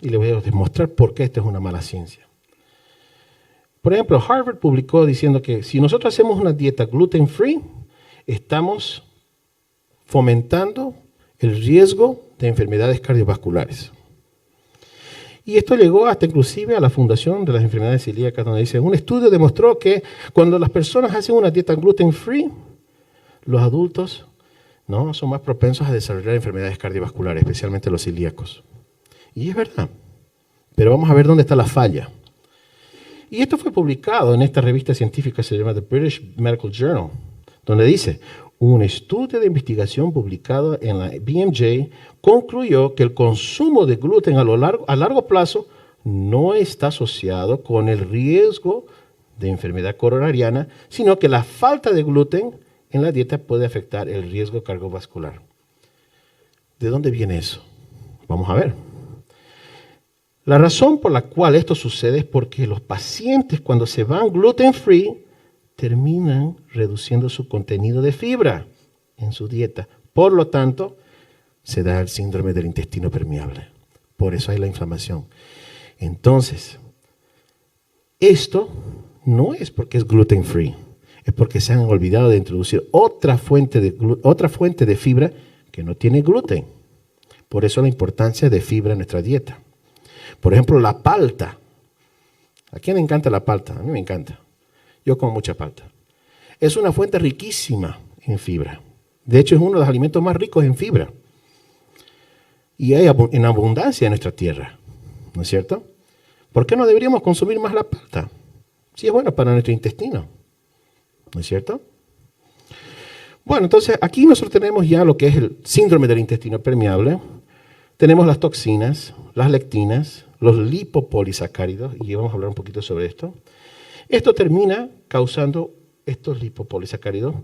Y les voy a demostrar por qué esta es una mala ciencia. Por ejemplo, Harvard publicó diciendo que si nosotros hacemos una dieta gluten free, estamos fomentando el riesgo de enfermedades cardiovasculares. Y esto llegó hasta inclusive a la Fundación de las Enfermedades Celíacas, donde dice, un estudio demostró que cuando las personas hacen una dieta gluten free, los adultos no son más propensos a desarrollar enfermedades cardiovasculares, especialmente los celíacos. Y es verdad. Pero vamos a ver dónde está la falla. Y esto fue publicado en esta revista científica que se llama The British Medical Journal, donde dice, un estudio de investigación publicado en la BMJ concluyó que el consumo de gluten a largo plazo no está asociado con el riesgo de enfermedad coronariana, sino que la falta de gluten en la dieta puede afectar el riesgo cardiovascular. ¿De dónde viene eso? Vamos a ver. La razón por la cual esto sucede es porque los pacientes cuando se van gluten free terminan reduciendo su contenido de fibra en su dieta. Por lo tanto, se da el síndrome del intestino permeable. Por eso hay la inflamación. Entonces, esto no es porque es gluten free, es porque se han olvidado de introducir otra fuente de fibra que no tiene gluten. Por eso la importancia de fibra en nuestra dieta. Por ejemplo, la palta. ¿A quién le encanta la palta? A mí me encanta. Yo como mucha palta. Es una fuente riquísima en fibra. De hecho, es uno de los alimentos más ricos en fibra. Y hay en abundancia en nuestra tierra. ¿No es cierto? ¿Por qué no deberíamos consumir más la palta? Si es buena para nuestro intestino. ¿No es cierto? Bueno, entonces aquí nosotros tenemos ya lo que es el síndrome del intestino permeable. Tenemos las toxinas, las lectinas, los lipopolisacáridos, y vamos a hablar un poquito sobre esto. Esto termina causando, estos lipopolisacáridos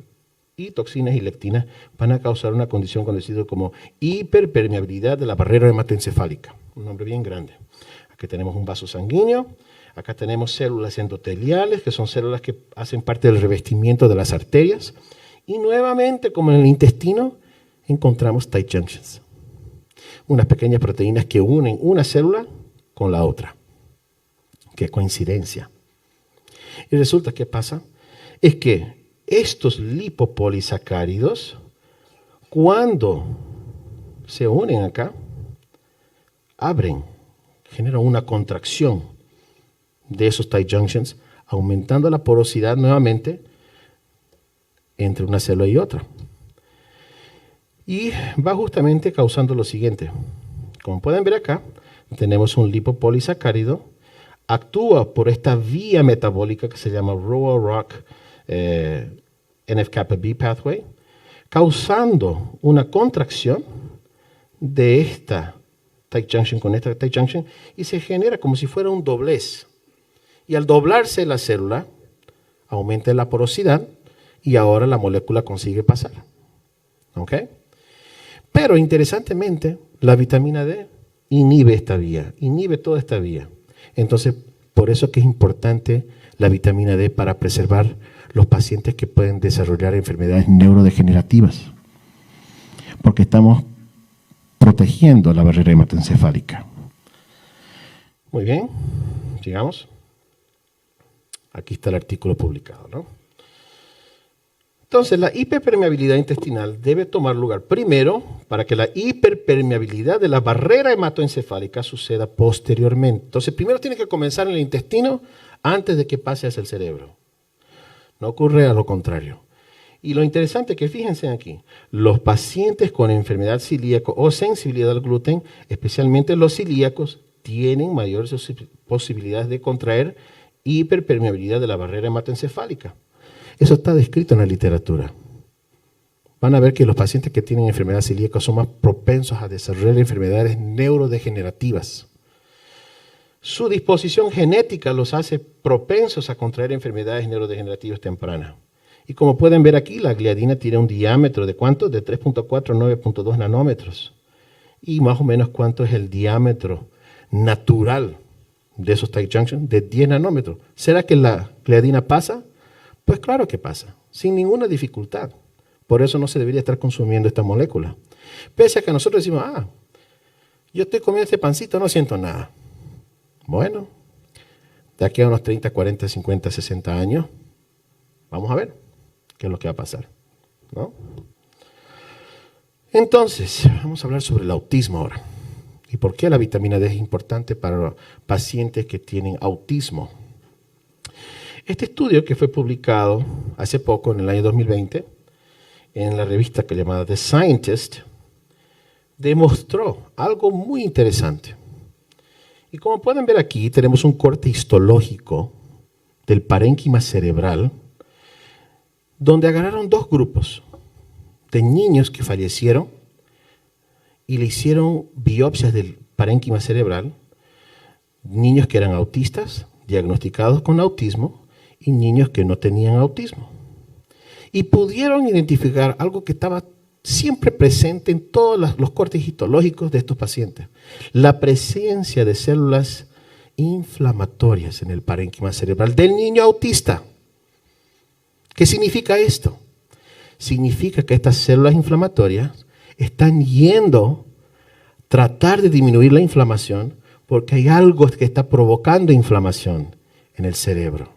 y toxinas y lectinas van a causar una condición conocida como hiperpermeabilidad de la barrera hematoencefálica. Un nombre bien grande. Aquí tenemos un vaso sanguíneo, acá tenemos células endoteliales, que son células que hacen parte del revestimiento de las arterias, y nuevamente, como en el intestino, encontramos tight junctions. Unas pequeñas proteínas que unen una célula con la otra. ¡Qué coincidencia! Y resulta que pasa es que estos lipopolisacáridos, cuando se unen acá, abren, generan una contracción de esos tight junctions, aumentando la porosidad nuevamente entre una célula y otra. Y va justamente causando lo siguiente. Como pueden ver acá, tenemos un lipopolisacárido, actúa por esta vía metabólica que se llama Roa-Rock NF-kappa B pathway, causando una contracción de esta tight junction con esta tight junction y se genera como si fuera un doblez. Y al doblarse la célula, aumenta la porosidad y ahora la molécula consigue pasar. ¿Ok? Pero interesantemente, la vitamina D inhibe esta vía, inhibe toda esta vía. Entonces, por eso que es importante la vitamina D para preservar los pacientes que pueden desarrollar enfermedades neurodegenerativas, porque estamos protegiendo la barrera hematoencefálica. Muy bien, sigamos. Aquí está el artículo publicado, ¿no? Entonces, la hiperpermeabilidad intestinal debe tomar lugar primero para que la hiperpermeabilidad de la barrera hematoencefálica suceda posteriormente. Entonces, primero tiene que comenzar en el intestino antes de que pase hacia el cerebro. No ocurre a lo contrario. Y lo interesante es que, fíjense aquí, los pacientes con enfermedad celíaca o sensibilidad al gluten, especialmente los celíacos, tienen mayores posibilidades de contraer hiperpermeabilidad de la barrera hematoencefálica. Eso está descrito en la literatura. Van a ver que los pacientes que tienen enfermedad celíaca son más propensos a desarrollar enfermedades neurodegenerativas. Su disposición genética los hace propensos a contraer enfermedades neurodegenerativas tempranas. Y como pueden ver aquí, la gliadina tiene un diámetro de ¿cuánto? De 3.4 a 9.2 nanómetros. Y más o menos cuánto es el diámetro natural de esos tight junctions, de 10 nanómetros. ¿Será que la gliadina pasa? Pues claro que pasa, sin ninguna dificultad. Por eso no se debería estar consumiendo esta molécula. Pese a que nosotros decimos, yo estoy comiendo este pancito, no siento nada. Bueno, de aquí a unos 30, 40, 50, 60 años, vamos a ver qué es lo que va a pasar, ¿no? Entonces, vamos a hablar sobre el autismo ahora. ¿Y por qué la vitamina D es importante para los pacientes que tienen autismo? Este estudio, que fue publicado hace poco, en el año 2020, en la revista que llamada The Scientist, demostró algo muy interesante. Y como pueden ver aquí, tenemos un corte histológico del parénquima cerebral, donde agarraron dos grupos de niños que fallecieron y le hicieron biopsias del parénquima cerebral, niños que eran autistas, diagnosticados con autismo, y niños que no tenían autismo. Y pudieron identificar algo que estaba siempre presente en todos los cortes histológicos de estos pacientes: la presencia de células inflamatorias en el parénquima cerebral del niño autista. ¿Qué significa esto? Significa que estas células inflamatorias están yendo a tratar de disminuir la inflamación porque hay algo que está provocando inflamación en el cerebro.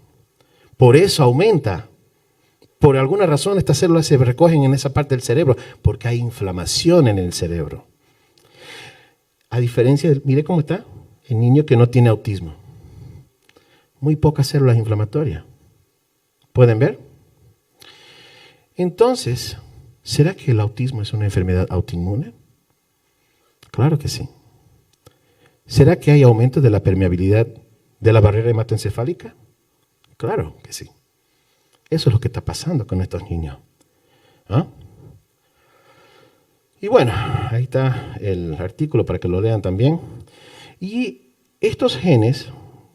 Por eso aumenta. Por alguna razón estas células se recogen en esa parte del cerebro, porque hay inflamación en el cerebro. A diferencia mire cómo está el niño que no tiene autismo. Muy pocas células inflamatorias. ¿Pueden ver? Entonces, ¿será que el autismo es una enfermedad autoinmune? Claro que sí. ¿Será que hay aumento de la permeabilidad de la barrera hematoencefálica? Claro que sí. Eso es lo que está pasando con estos niños. ¿Ah? Y bueno, ahí está el artículo para que lo lean también. Y estos genes,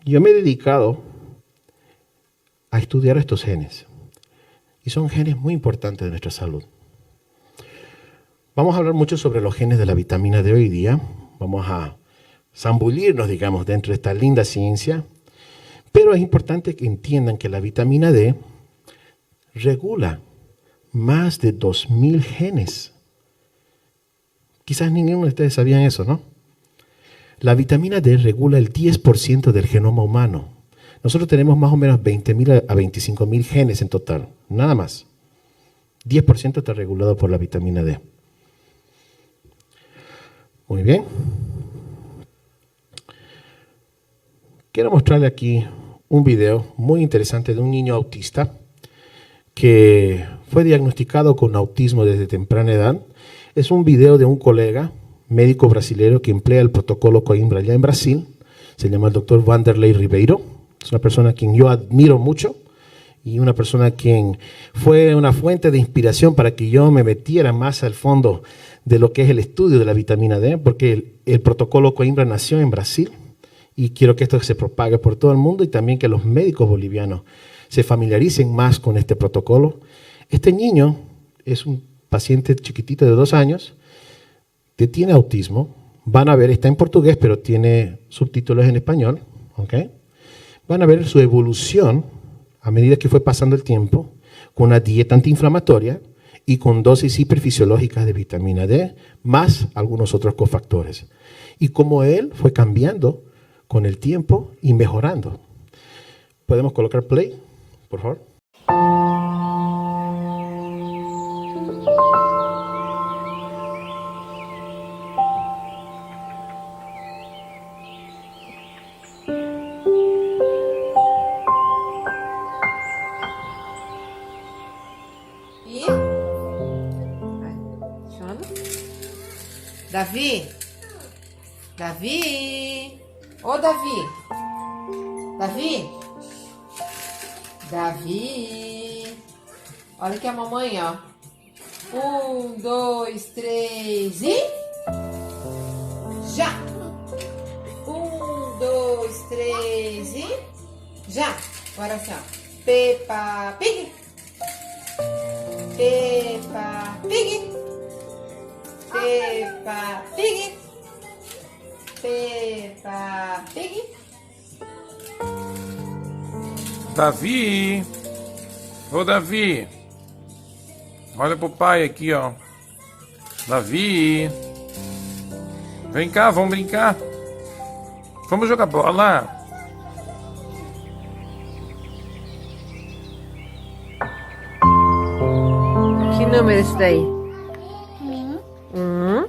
yo me he dedicado a estudiar estos genes. Y son genes muy importantes de nuestra salud. Vamos a hablar mucho sobre los genes de la vitamina D hoy día. Vamos a zambullirnos, digamos, dentro de esta linda ciencia. Pero es importante que entiendan que la vitamina D regula más de 2.000 genes. Quizás ninguno de ustedes sabían eso, ¿no? La vitamina D regula el 10% del genoma humano. Nosotros tenemos más o menos 20.000 a 25.000 genes en total, nada más. 10% está regulado por la vitamina D. Muy bien. Quiero mostrarle aquí un video muy interesante de un niño autista que fue diagnosticado con autismo desde temprana edad. Es un video de un colega médico brasileño que emplea el protocolo Coimbra allá en Brasil. Se llama el doctor Vanderlei Ribeiro. Es una persona a quien yo admiro mucho y una persona a quien fue una fuente de inspiración para que yo me metiera más al fondo de lo que es el estudio de la vitamina D, porque el protocolo Coimbra nació en Brasil y quiero que esto se propague por todo el mundo y también que los médicos bolivianos se familiaricen más con este protocolo. Este niño es un paciente chiquitito de 2 años que tiene autismo. Van a ver, está en portugués, pero tiene subtítulos en español. ¿Okay? Van a ver su evolución a medida que fue pasando el tiempo, con una dieta antiinflamatoria y con dosis hiperfisiológicas de vitamina D, más algunos otros cofactores. Y cómo él fue cambiando con el tiempo y mejorando. ¿Podemos colocar play, por favor? Davi? Davi? Ô, Davi? Davi? Davi? Olha aqui a mamãe, ó. 1, 2, 3 e... já! 1, 2, 3 e... já! Agora assim, ó. Peppa Pig. Peppa Pig. Peppa Pig. Peppa Pig. Davi! Ô, Davi! Olha pro pai aqui, ó. Davi! Vem cá, vamos brincar. Vamos jogar bola. Que número é esse daí?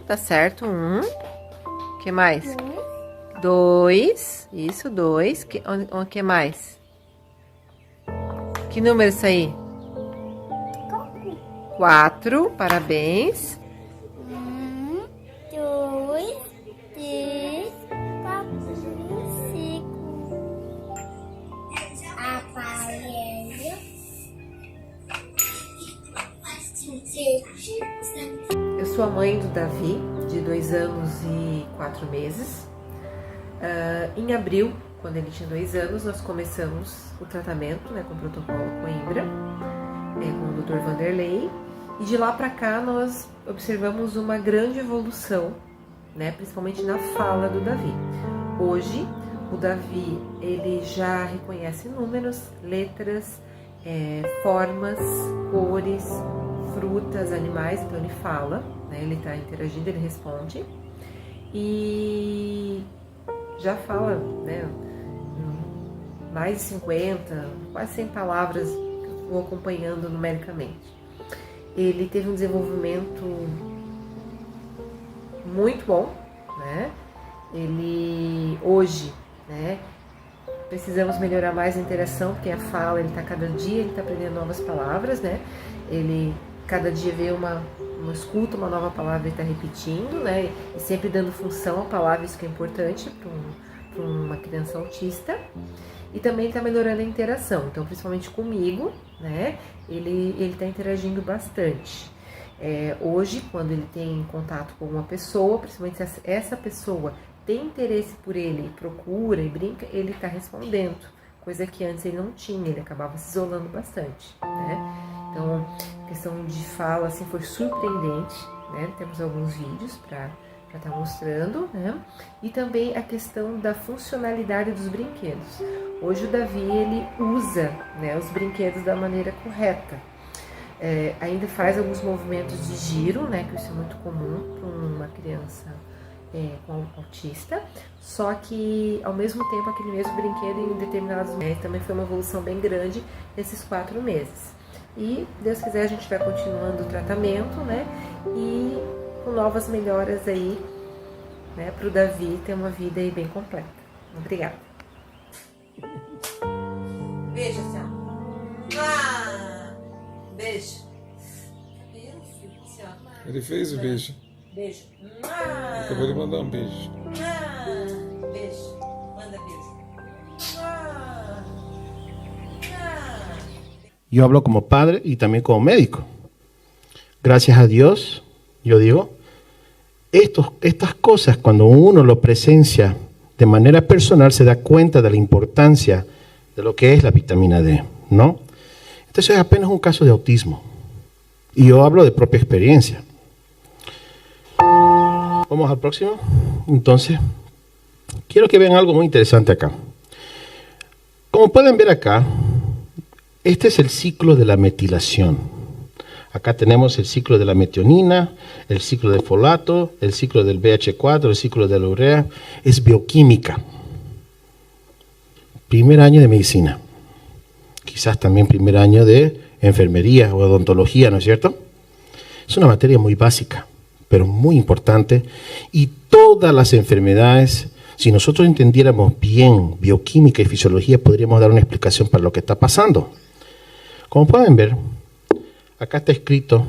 Tá certo, que mais? 2, isso, 2. O que mais? Que número é esse aí? 4, parabéns. 1, 2, 3, 4, 5. Aparelho. 7. Eu sou a mãe do Davi, de 2 anos e 4 meses. Em abril, quando ele tinha 2 anos, nós começamos o tratamento, né, com o protocolo Coimbra, com o Dr. Vanderlei. E de lá para cá nós observamos uma grande evolução, né, principalmente na fala do Davi. Hoje, o Davi ele já reconhece números, letras, formas, cores, frutas, animais, então ele fala, né, ele está interagindo, ele responde e já fala, né, mais de 50, quase 100 palavras que eu vou acompanhando numericamente. Ele teve um desenvolvimento muito bom, né? Ele hoje, né? Precisamos melhorar mais a interação, porque a fala, ele tá cada dia, ele tá aprendendo novas palavras, né? Ele cada dia vê uma escuta, uma nova palavra, ele tá repetindo, né? E sempre dando função à palavra, isso que é importante para uma criança autista. E também está melhorando a interação, então principalmente comigo, né? Ele está interagindo bastante. Hoje, quando ele tem contato com uma pessoa, principalmente se essa pessoa tem interesse por ele, procura e brinca, ele está respondendo, coisa que antes ele não tinha, ele acabava se isolando bastante, né? Então, a questão de fala assim, foi surpreendente, né? Temos alguns vídeos para estar mostrando, né? E também a questão da funcionalidade dos brinquedos. Hoje o Davi ele usa, né, os brinquedos da maneira correta. Ainda faz alguns movimentos de giro, né, que isso é muito comum para uma criança com autista, só que ao mesmo tempo aquele mesmo brinquedo em determinados meses também foi uma evolução bem grande nesses 4 meses. E, Deus quiser, a gente vai continuando o tratamento, né, e com novas melhoras aí, né, para o Davi ter uma vida aí bem completa. Obrigada. Beijo, Céu. Beijo. Ele fez o beijo. Beijo. Acabou de mandar um beijo. Beijo. Manda beijo. Yo hablo como padre y también como médico. Gracias a Dios, yo digo, estas cosas cuando uno lo presencia de manera personal se da cuenta de la importancia de lo que es la vitamina D, ¿no? Entonces es apenas un caso de autismo. Y yo hablo de propia experiencia. Vamos al próximo. Entonces, quiero que vean algo muy interesante acá. Como pueden ver acá, este es el ciclo de la metilación. Acá tenemos el ciclo de la metionina, el ciclo del folato, el ciclo del BH4, el ciclo de la urea. Es bioquímica. Primer año de medicina. Quizás también primer año de enfermería o odontología, ¿no es cierto? Es una materia muy básica, pero muy importante. Y todas las enfermedades, si nosotros entendiéramos bien bioquímica y fisiología, podríamos dar una explicación para lo que está pasando. Como pueden ver, acá está escrito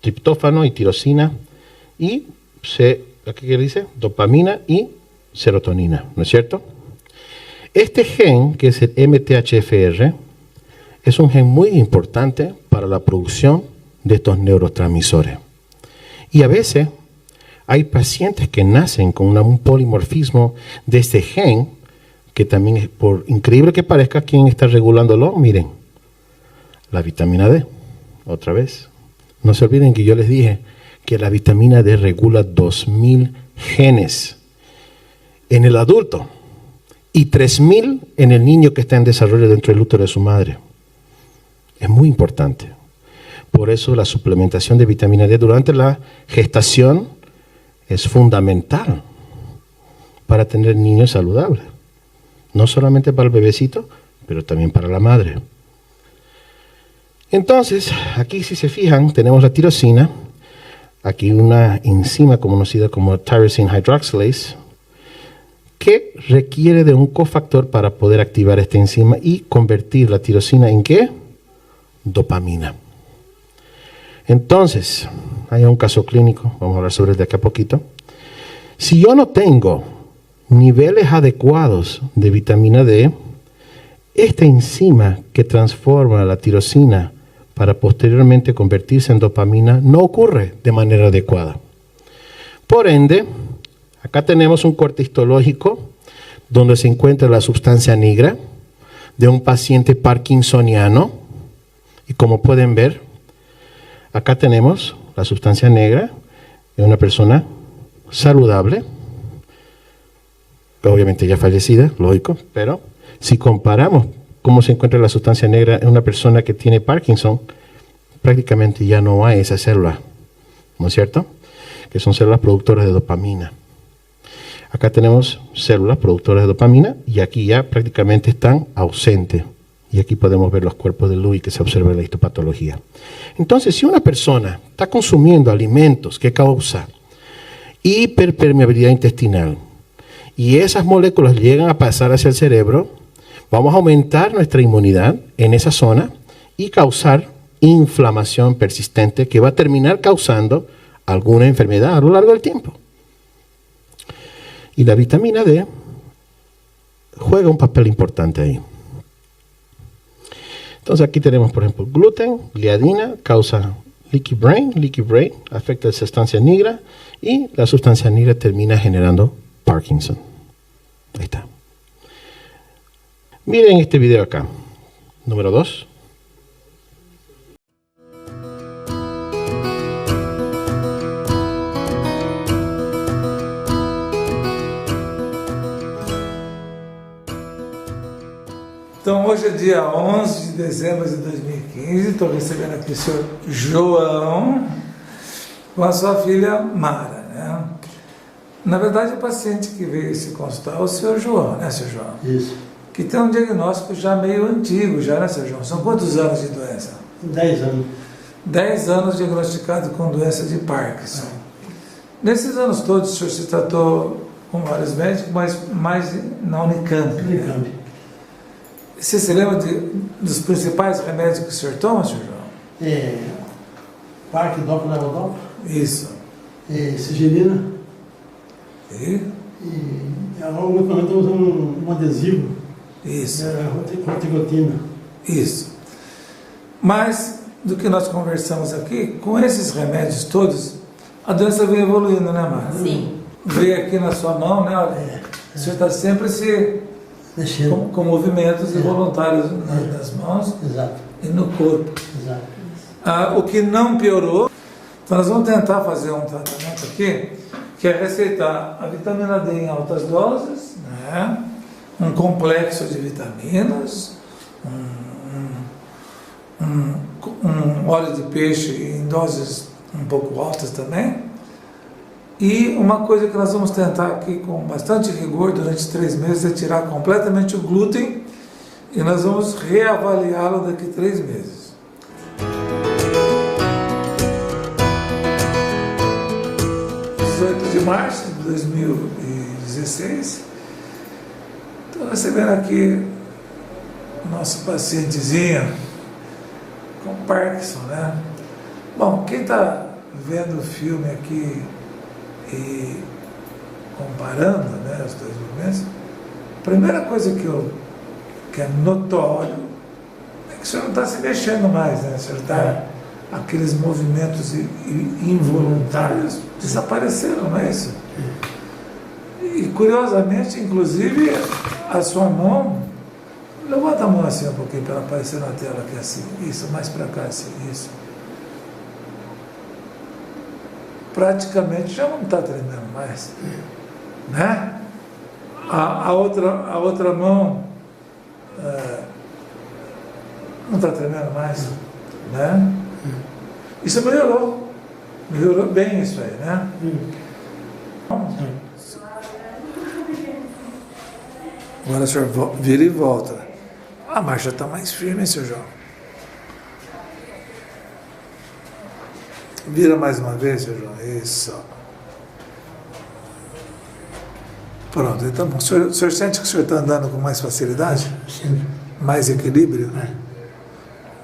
triptófano y tirosina y ¿Aquí qué dice? Dopamina y serotonina, ¿no es cierto? Este gen, que es el MTHFR, es un gen muy importante para la producción de estos neurotransmisores. Y a veces hay pacientes que nacen con un polimorfismo de este gen, que también, es, por increíble que parezca, ¿quién está regulándolo? Miren, la vitamina D, otra vez. No se olviden que yo les dije que la vitamina D regula 2000 genes en el adulto y 3000 en el niño que está en desarrollo dentro del útero de su madre. Es muy importante. Por eso la suplementación de vitamina D durante la gestación es fundamental para tener niños saludables. No solamente para el bebecito, pero también para la madre. Entonces, aquí si se fijan, tenemos la tirosina, aquí una enzima conocida como tyrosine hydroxylase, que requiere de un cofactor para poder activar esta enzima y convertir la tirosina en ¿qué? Dopamina. Entonces, hay un caso clínico, vamos a hablar sobre él de acá a poquito. Si yo no tengo niveles adecuados de vitamina D, esta enzima que transforma la tirosina para posteriormente convertirse en dopamina no ocurre de manera adecuada. Por ende, acá tenemos un corte histológico donde se encuentra la sustancia negra de un paciente parkinsoniano. Y como pueden ver, acá tenemos la sustancia negra de una persona saludable, obviamente ya fallecida, lógico, pero si comparamos cómo se encuentra la sustancia negra en una persona que tiene Parkinson, prácticamente ya no hay esa célula, ¿no es cierto? Que son células productoras de dopamina. Acá tenemos células productoras de dopamina y aquí ya prácticamente están ausentes. Y aquí podemos ver los cuerpos de Lewy que se observa en la histopatología. Entonces, si una persona está consumiendo alimentos que causan hiperpermeabilidad intestinal y esas moléculas llegan a pasar hacia el cerebro, vamos a aumentar nuestra inmunidad en esa zona y causar inflamación persistente que va a terminar causando alguna enfermedad a lo largo del tiempo. Y la vitamina D juega un papel importante ahí. Entonces aquí tenemos, por ejemplo, gluten, gliadina, causa leaky brain, afecta la sustancia negra y la sustancia negra termina generando Parkinson. Ahí está. Miren este video acá, número 2. Então, hoje é dia 11 de dezembro de 2015, estou recebendo aqui o senhor João com a sua filha Mara, né? Na verdade, o paciente que veio se consultar é o senhor João, né, senhor João? Isso. Que tem um diagnóstico já meio antigo, já, né, senhor João? São quantos anos de doença? 10 anos. 10 anos diagnosticado com doença de Parkinson. Nesses anos todos, o senhor se tratou com vários médicos, mas mais na Unicamp. Unicamp. Né? Você se lembra dos principais remédios que o senhor toma, senhor João? Parque, Doppler, Levodopa. Isso. Sigelina. E agora o momento estamos usando um adesivo. Isso. Rotigotina. Isso. Mas, do que nós conversamos aqui, com esses remédios todos, a doença vem evoluindo, né, Mara? Sim. Veio aqui na sua mão, né? Olha, o senhor está sempre se... Com movimentos involuntários nas mãos. Exato. E no corpo. Exato. O que não piorou, então nós vamos tentar fazer um tratamento aqui, que é receitar a vitamina D em altas doses, né? Um complexo de vitaminas, um óleo de peixe em doses um pouco altas também. E uma coisa que nós vamos tentar aqui com bastante rigor durante 3 meses é tirar completamente o glúten e nós vamos reavaliá-lo daqui 3 meses. De março de 2016, estou recebendo aqui o nosso pacientezinho com Parkinson, né? Bom, quem está vendo o filme aqui e comparando, né, os dois movimentos, a primeira coisa que é notório é que o senhor não está se mexendo mais, né? O senhor está... Aqueles movimentos involuntários desapareceram, não é isso? E curiosamente, inclusive, a sua mão, levanta a mão assim um pouquinho para ela aparecer na tela aqui assim, isso, mais para cá assim, isso. Praticamente já não está tremendo mais, né? A outra mão não está tremendo mais, né? Isso melhorou bem isso aí, né? Agora o senhor vira e volta. A marcha está mais firme, hein, seu João? Vira mais uma vez, seu João. Isso. Pronto, então o senhor sente que o senhor está andando com mais facilidade? Sim. Mais equilíbrio?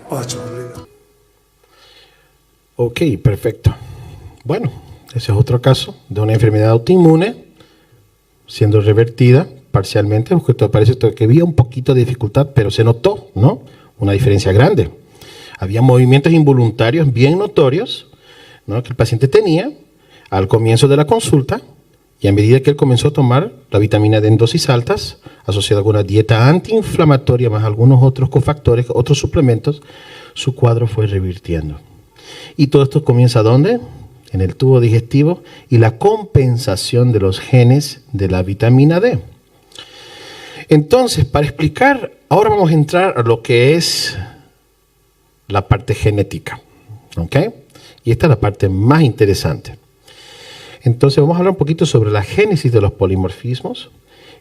Ótimo, obrigado. Ok, perfecto. Bueno, ese es otro caso de una enfermedad autoinmune siendo revertida parcialmente, porque parece que había un poquito de dificultad, pero se notó, ¿no? Una diferencia grande. Había movimientos involuntarios bien notorios, ¿no?, que el paciente tenía al comienzo de la consulta, y a medida que él comenzó a tomar la vitamina D en dosis altas, asociada con una dieta antiinflamatoria más algunos otros cofactores, otros suplementos, su cuadro fue revirtiendo. Y todo esto comienza ¿dónde? En el tubo digestivo y la compensación de los genes de la vitamina D. Entonces, para explicar, ahora vamos a entrar a lo que es la parte genética, ¿ok? Y esta es la parte más interesante. Entonces vamos a hablar un poquito sobre la génesis de los polimorfismos,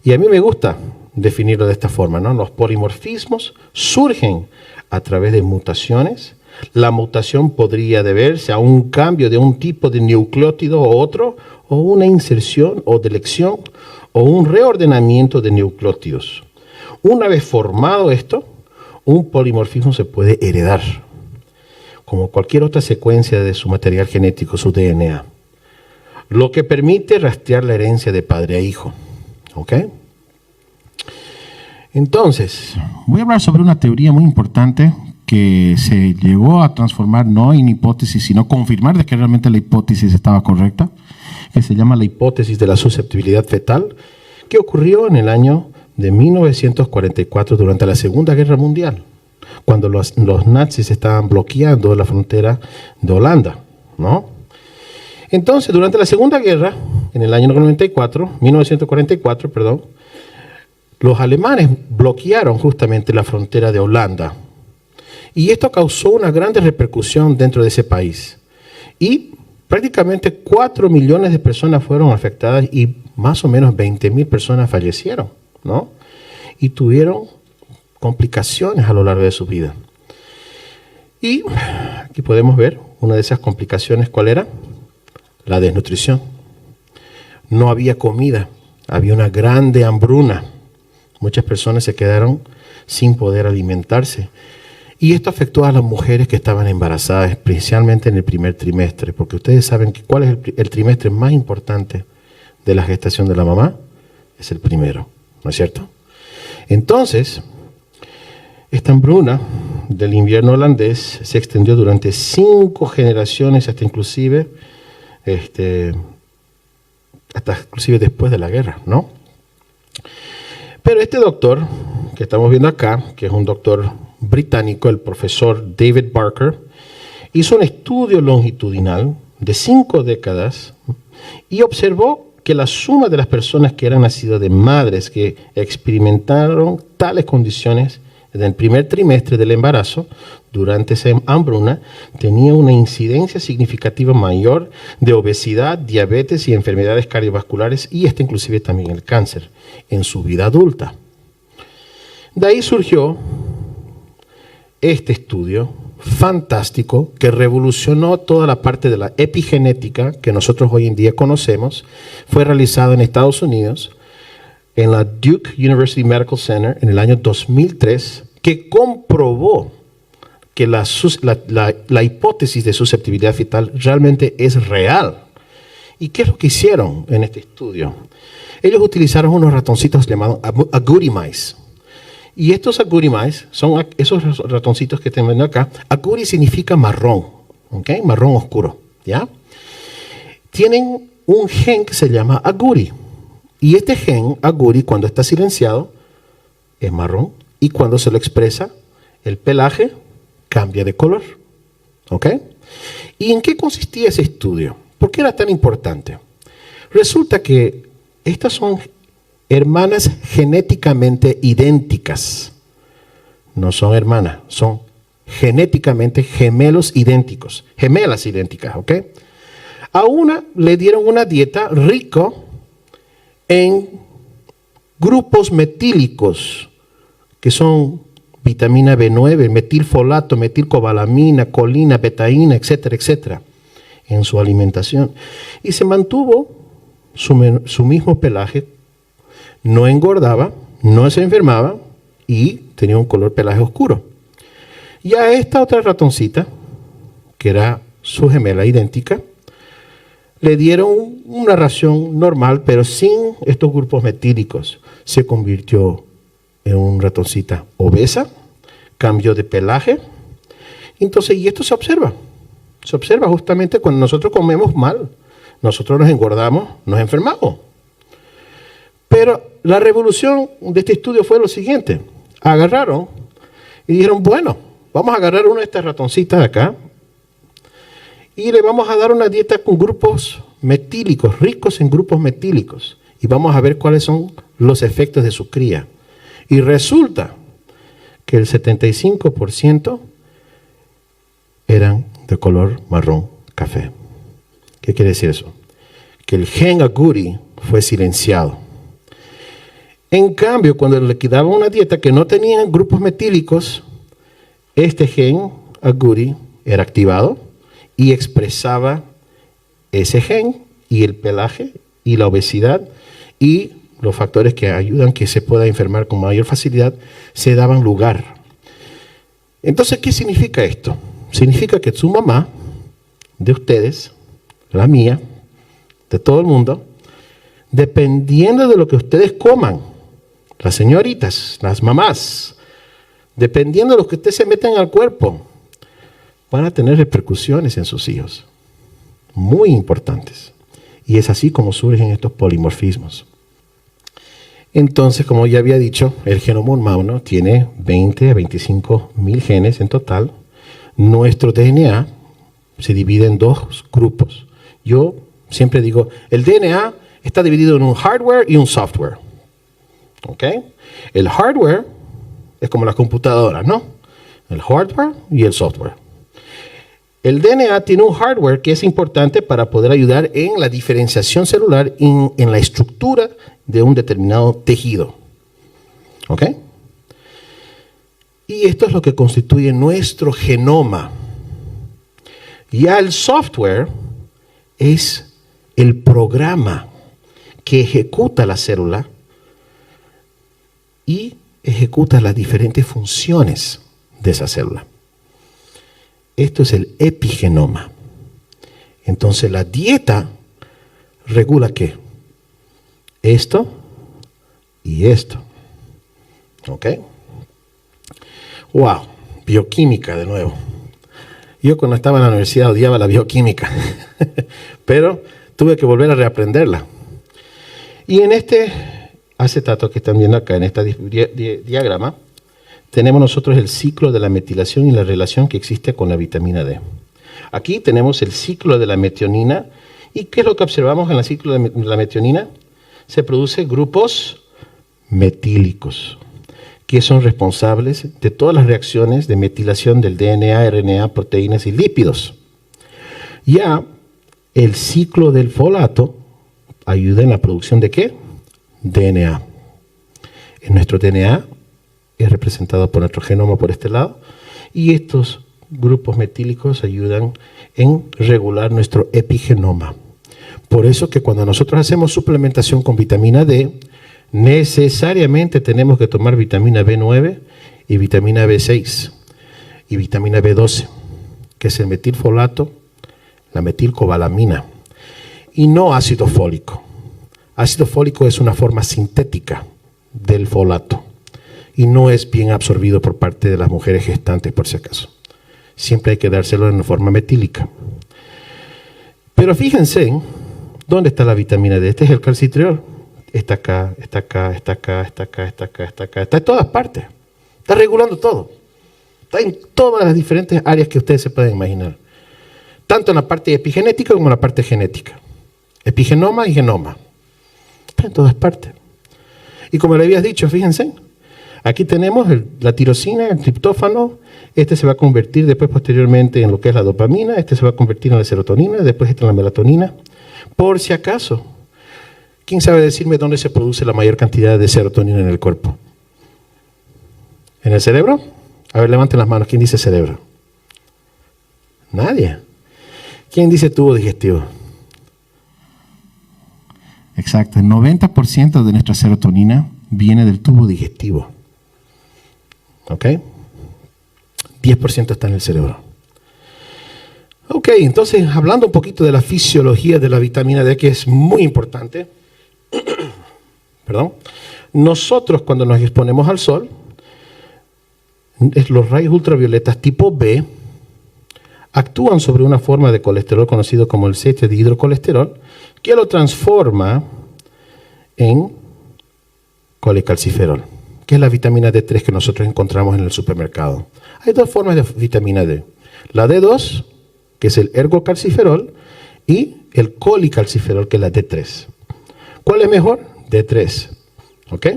y a mí me gusta definirlo de esta forma, ¿no? Los polimorfismos surgen a través de mutaciones. La mutación podría deberse a un cambio de un tipo de nucleótido o otro, o una inserción o delección, o un reordenamiento de nucleótidos. Una vez formado esto, un polimorfismo se puede heredar, como cualquier otra secuencia de su material genético, su DNA, lo que permite rastrear la herencia de padre a hijo. ¿Ok? Entonces, voy a hablar sobre una teoría muy importante que se llegó a transformar no en hipótesis, sino confirmar de que realmente la hipótesis estaba correcta, que se llama la hipótesis de la susceptibilidad fetal, que ocurrió en el año de 1944 durante la Segunda Guerra Mundial, cuando los nazis estaban bloqueando la frontera de Holanda, ¿no? Entonces, durante la Segunda Guerra, en el año 1944, los alemanes bloquearon justamente la frontera de Holanda. Y esto causó una gran repercusión dentro de ese país. Y prácticamente 4 millones de personas fueron afectadas y más o menos 20.000 personas fallecieron, ¿no? Y tuvieron complicaciones a lo largo de su vida. Y aquí podemos ver una de esas complicaciones, ¿cuál era? La desnutrición. No había comida, había una grande hambruna. Muchas personas se quedaron sin poder alimentarse. Y esto afectó a las mujeres que estaban embarazadas, especialmente en el primer trimestre, porque ustedes saben que cuál es el trimestre más importante de la gestación de la mamá, es el primero, ¿no es cierto? Entonces, esta hambruna del invierno holandés se extendió durante 5 generaciones, hasta inclusive después de la guerra, ¿no? Pero este doctor que estamos viendo acá, que es un doctor británico, el profesor David Barker, hizo un estudio longitudinal de 5 décadas y observó que la suma de las personas que eran nacidas de madres que experimentaron tales condiciones en el primer trimestre del embarazo, durante esa hambruna, tenía una incidencia significativa mayor de obesidad, diabetes y enfermedades cardiovasculares, y inclusive también el cáncer, en su vida adulta. De ahí surgió este estudio fantástico que revolucionó toda la parte de la epigenética que nosotros hoy en día conocemos. Fue realizado en Estados Unidos, en la Duke University Medical Center, en el año 2003, que comprobó que la hipótesis de susceptibilidad fetal realmente es real ¿Y qué es lo que hicieron en este estudio? Ellos utilizaron unos ratoncitos llamados agouti mice. Y estos agouti mice son esos ratoncitos que están viendo acá. Agouti significa marrón, ¿ok? Marrón oscuro, ¿ya? Tienen un gen que se llama agouti. Y este gen, agouti, cuando está silenciado, es marrón. Y cuando se lo expresa, el pelaje cambia de color, ¿ok? ¿Y en qué consistía ese estudio? ¿Por qué era tan importante? Resulta que estas son hermanas genéticamente idénticas. No son hermanas, son genéticamente gemelos idénticos, gemelas idénticas, ¿ok? A una le dieron una dieta rico en grupos metílicos, que son vitamina B9, metilfolato, metilcobalamina, colina, betaína, etcétera, etcétera, en su alimentación. Y se mantuvo su mismo pelaje, no engordaba, no se enfermaba y tenía un color pelaje oscuro. Y a esta otra ratoncita, que era su gemela idéntica, le dieron una ración normal, pero sin estos grupos metílicos. Se convirtió en una ratoncita obesa, cambió de pelaje. Entonces, y esto se observa. Se observa justamente cuando nosotros comemos mal. Nosotros nos engordamos, nos enfermamos. Pero la revolución de este estudio fue lo siguiente. Agarraron y dijeron, bueno, vamos a agarrar una de estas ratoncitas de acá y le vamos a dar una dieta con grupos metílicos, ricos en grupos metílicos. Y vamos a ver cuáles son los efectos de su cría. Y resulta que el 75% eran de color marrón café. ¿Qué quiere decir eso? Que el gen agouti fue silenciado. En cambio, cuando le daban una dieta que no tenía grupos metílicos, este gen agouti era activado y expresaba ese gen y el pelaje y la obesidad y los factores que ayudan que se pueda enfermar con mayor facilidad se daban lugar. Entonces, ¿qué significa esto? Significa que su mamá, de ustedes, la mía, de todo el mundo, dependiendo de lo que ustedes coman, las señoritas, las mamás, dependiendo de lo que ustedes se metan al cuerpo, van a tener repercusiones en sus hijos, muy importantes. Y es así como surgen estos polimorfismos. Entonces, como ya había dicho, el genoma humano tiene 20 a 25 mil genes en total. Nuestro DNA se divide en dos grupos. Yo siempre digo, el DNA está dividido en un hardware y un software. ¿Ok? El hardware es como las computadoras, ¿no? El hardware y el software. El DNA tiene un hardware que es importante para poder ayudar en la diferenciación celular, en la estructura de un determinado tejido. ¿Ok? Y esto es lo que constituye nuestro genoma. Ya el software es el programa que ejecuta la célula y ejecuta las diferentes funciones de esa célula. Esto es el epigenoma. Entonces la dieta regula ¿qué? Esto y esto. ¿Ok? Wow, bioquímica de nuevo. Yo cuando estaba en la universidad odiaba la bioquímica, pero tuve que volver a reaprenderla. Y en este acetato que están viendo acá, en este diagrama, tenemos nosotros el ciclo de la metilación y la relación que existe con la vitamina D. Aquí tenemos el ciclo de la metionina. ¿Y qué es lo que observamos en el ciclo de la metionina? Se producen grupos metílicos, que son responsables de todas las reacciones de metilación del DNA, RNA, proteínas y lípidos. Ya el ciclo del folato ayuda en la producción de ¿qué? DNA. En nuestro DNA es representado por nuestro genoma por este lado, y estos grupos metílicos ayudan en regular nuestro epigenoma. Por eso que cuando nosotros hacemos suplementación con vitamina D, necesariamente tenemos que tomar vitamina B9 y vitamina B6 y vitamina B12, que es el metilfolato, la metilcobalamina. y no ácido fólico. Ácido fólico es una forma sintética del folato y no es bien absorbido por parte de las mujeres gestantes, por si acaso. Siempre hay que dárselo en forma metílica. Pero fíjense, ¿dónde está la vitamina D? Este es el calcitriol. Está acá, está acá, está acá, está acá, está acá, está acá. Está en todas partes. Está regulando todo. Está en todas las diferentes áreas que ustedes se pueden imaginar. Tanto en la parte epigenética como en la parte genética. Epigenoma y genoma. Está en todas partes. Y como le habías dicho, fíjense, aquí tenemos la tirosina, el triptófano. Este se va a convertir después posteriormente en lo que es la dopamina. Este se va a convertir en la serotonina, después en la melatonina. Por si acaso, ¿quién sabe decirme dónde se produce la mayor cantidad de serotonina en el cuerpo? ¿En el cerebro? A ver, levanten las manos. ¿Quién dice cerebro? Nadie. ¿Quién dice tubo digestivo? Exacto, el 90% de nuestra serotonina viene del tubo digestivo. ¿Ok? 10% está en el cerebro. Ok, entonces, hablando un poquito de la fisiología de la vitamina D, que es muy importante. Perdón. Nosotros, cuando nos exponemos al sol, los rayos ultravioletas tipo B actúan sobre una forma de colesterol conocido como el 7-dihidrocolesterol, que lo transforma en colecalciferol, que es la vitamina D3 que nosotros encontramos en el supermercado. Hay dos formas de vitamina D. La D2, que es el ergocalciferol, y el colicalciferol, que es la D3. ¿Cuál es mejor? D3. ¿Ok?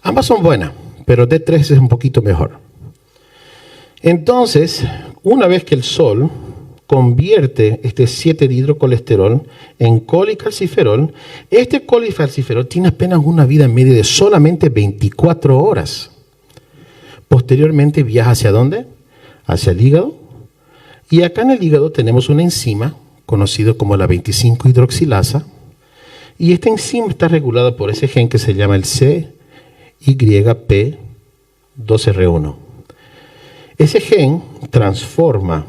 Ambas son buenas, pero D3 es un poquito mejor. Entonces, una vez que el sol convierte este 7-dihidrocolesterol en colicalciferol, este colicalciferol tiene apenas una vida media de solamente 24 horas. Posteriormente viaja ¿hacia dónde? Hacia el hígado. Y acá en el hígado tenemos una enzima conocida como la 25-hidroxilasa. Y esta enzima está regulada por ese gen que se llama el CYP2R1. Ese gen transforma,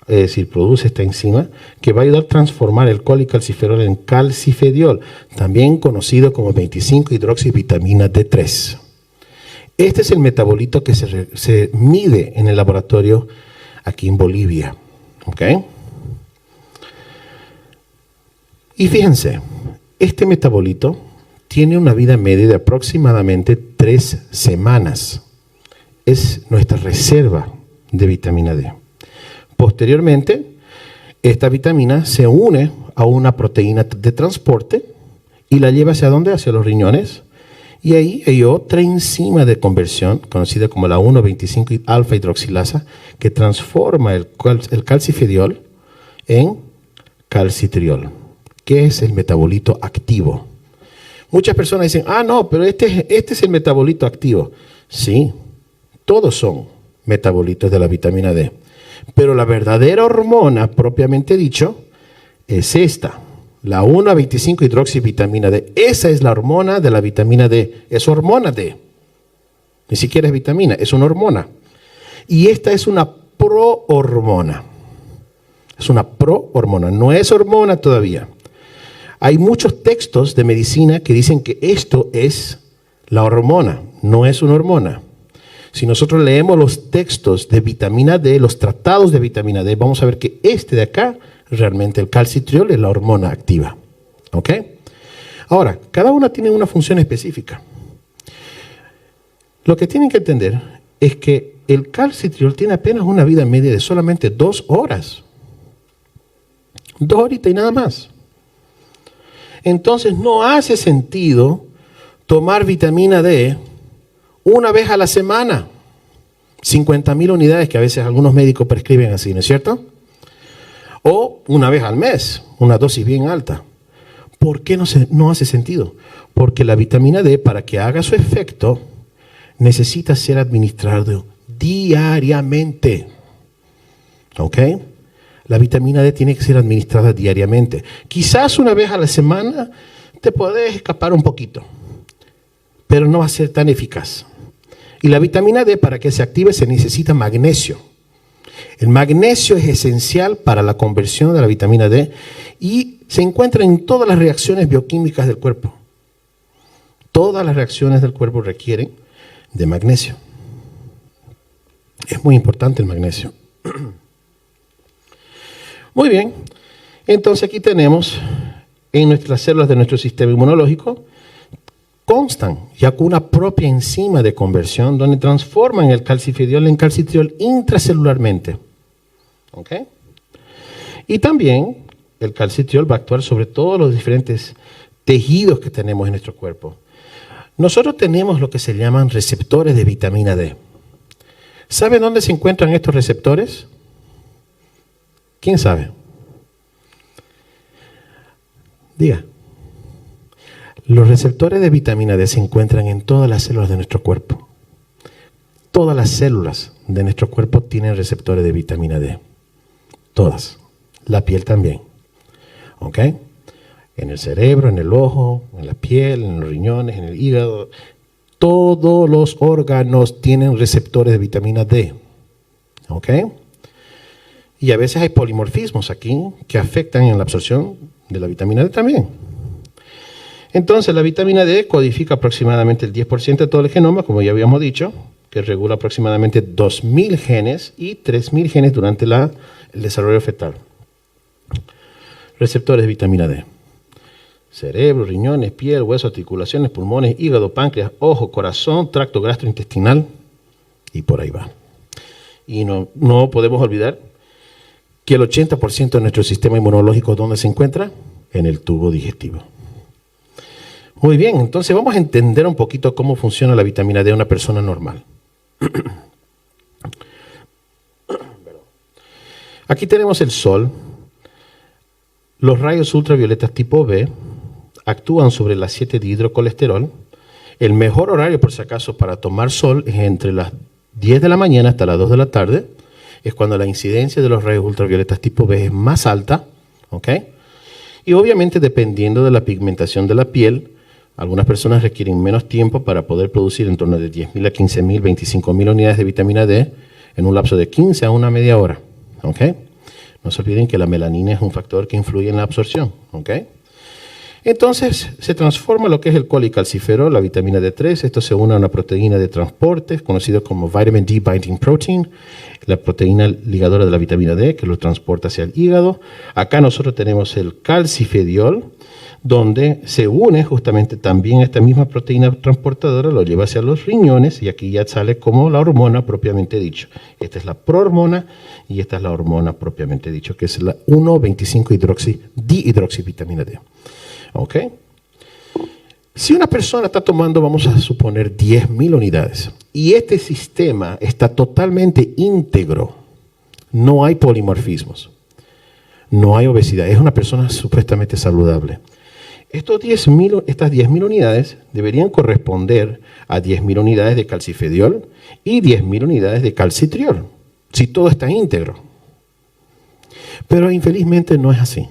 es decir, produce esta enzima que va a ayudar a transformar el colicalciferol en calcifediol, también conocido como 25-hidroxivitamina D3. Este es el metabolito que se mide en el laboratorio aquí en Bolivia. ¿Ok? Y fíjense, este metabolito tiene una vida media de aproximadamente 3 semanas. Es nuestra reserva de vitamina D. Posteriormente, esta vitamina se une a una proteína de transporte y la lleva ¿hacia dónde? Hacia los riñones. Y ahí hay otra enzima de conversión, conocida como la 1,25-alfa hidroxilasa, que transforma el calcifediol en calcitriol, que es el metabolito activo. Muchas personas dicen, no, pero este es el metabolito activo. Sí, todos son metabolitos de la vitamina D. Pero la verdadera hormona, propiamente dicho, es esta, la 1,25-hidroxivitamina D. Esa es la hormona de la vitamina D. Es hormona D. Ni siquiera es vitamina, es una hormona. Y esta es una prohormona. Es una prohormona, no es hormona todavía. Hay muchos textos de medicina que dicen que esto es la hormona, no es una hormona. Si nosotros leemos los textos de vitamina D, los tratados de vitamina D, vamos a ver que este de acá, realmente el calcitriol, es la hormona activa. ¿Ok? Ahora, cada una tiene una función específica. Lo que tienen que entender es que el calcitriol tiene apenas una vida media de solamente 2 horas. 2 horitas y nada más. Entonces no hace sentido tomar vitamina D una vez a la semana, 50.000 unidades que a veces algunos médicos prescriben así, ¿no es cierto? O una vez al mes, una dosis bien alta. ¿Por qué no hace sentido? Porque la vitamina D, para que haga su efecto, necesita ser administrado diariamente. ¿Ok? La vitamina D tiene que ser administrada diariamente. Quizás una vez a la semana te puedes escapar un poquito, pero no va a ser tan eficaz. Y la vitamina D, para que se active, se necesita magnesio. El magnesio es esencial para la conversión de la vitamina D y se encuentra en todas las reacciones bioquímicas del cuerpo. Todas las reacciones del cuerpo requieren de magnesio. Es muy importante el magnesio. Muy bien, entonces aquí tenemos en nuestras células de nuestro sistema inmunológico, constan ya con una propia enzima de conversión donde transforman el calcifediol en calcitriol intracelularmente. ¿Ok? Y también el calcitriol va a actuar sobre todos los diferentes tejidos que tenemos en nuestro cuerpo. Nosotros tenemos lo que se llaman receptores de vitamina D. ¿Sabe dónde se encuentran estos receptores? ¿Quién sabe? Diga. Los receptores de vitamina D se encuentran en todas las células de nuestro cuerpo. Todas las células de nuestro cuerpo tienen receptores de vitamina D. Todas. La piel también. ¿Ok? En el cerebro, en el ojo, en la piel, en los riñones, en el hígado. Todos los órganos tienen receptores de vitamina D. ¿Ok? Y a veces hay polimorfismos aquí que afectan en la absorción de la vitamina D también. Entonces, la vitamina D codifica aproximadamente el 10% de todo el genoma, como ya habíamos dicho, que regula aproximadamente 2.000 genes y 3.000 genes durante el desarrollo fetal. Receptores de vitamina D. Cerebro, riñones, piel, huesos, articulaciones, pulmones, hígado, páncreas, ojo, corazón, tracto gastrointestinal y por ahí va. Y no podemos olvidar que el 80% de nuestro sistema inmunológico, ¿dónde se encuentra? En el tubo digestivo. Muy bien, entonces vamos a entender un poquito cómo funciona la vitamina D en una persona normal. Aquí tenemos el sol. Los rayos ultravioletas tipo B actúan sobre el 7-dihidrocolesterol. El mejor horario, por si acaso, para tomar sol es entre las 10 de la mañana hasta las 2 de la tarde. Es cuando la incidencia de los rayos ultravioletas tipo B es más alta. ¿Ok? Y obviamente, dependiendo de la pigmentación de la piel, algunas personas requieren menos tiempo para poder producir en torno de 10.000 a 15.000, 25.000 unidades de vitamina D en un lapso de 15 a una media hora. ¿Ok? No se olviden que la melanina es un factor que influye en la absorción. ¿Ok? Entonces se transforma lo que es el colicalciferol, la vitamina D3. Esto se une a una proteína de transporte conocida como vitamin D binding protein, la proteína ligadora de la vitamina D que lo transporta hacia el hígado. Acá nosotros tenemos el calcifediol, donde se une justamente también esta misma proteína transportadora, lo lleva hacia los riñones y aquí ya sale como la hormona propiamente dicho. Esta es la prohormona y esta es la hormona propiamente dicho, que es la 1,25-dihidroxivitamina D. ¿Ok? Si una persona está tomando, vamos a suponer, 10.000 unidades y este sistema está totalmente íntegro, no hay polimorfismos, no hay obesidad, es una persona supuestamente saludable. Estas 10.000 unidades deberían corresponder a 10.000 unidades de calcifediol y 10.000 unidades de calcitriol, si todo está íntegro. Pero infelizmente no es así.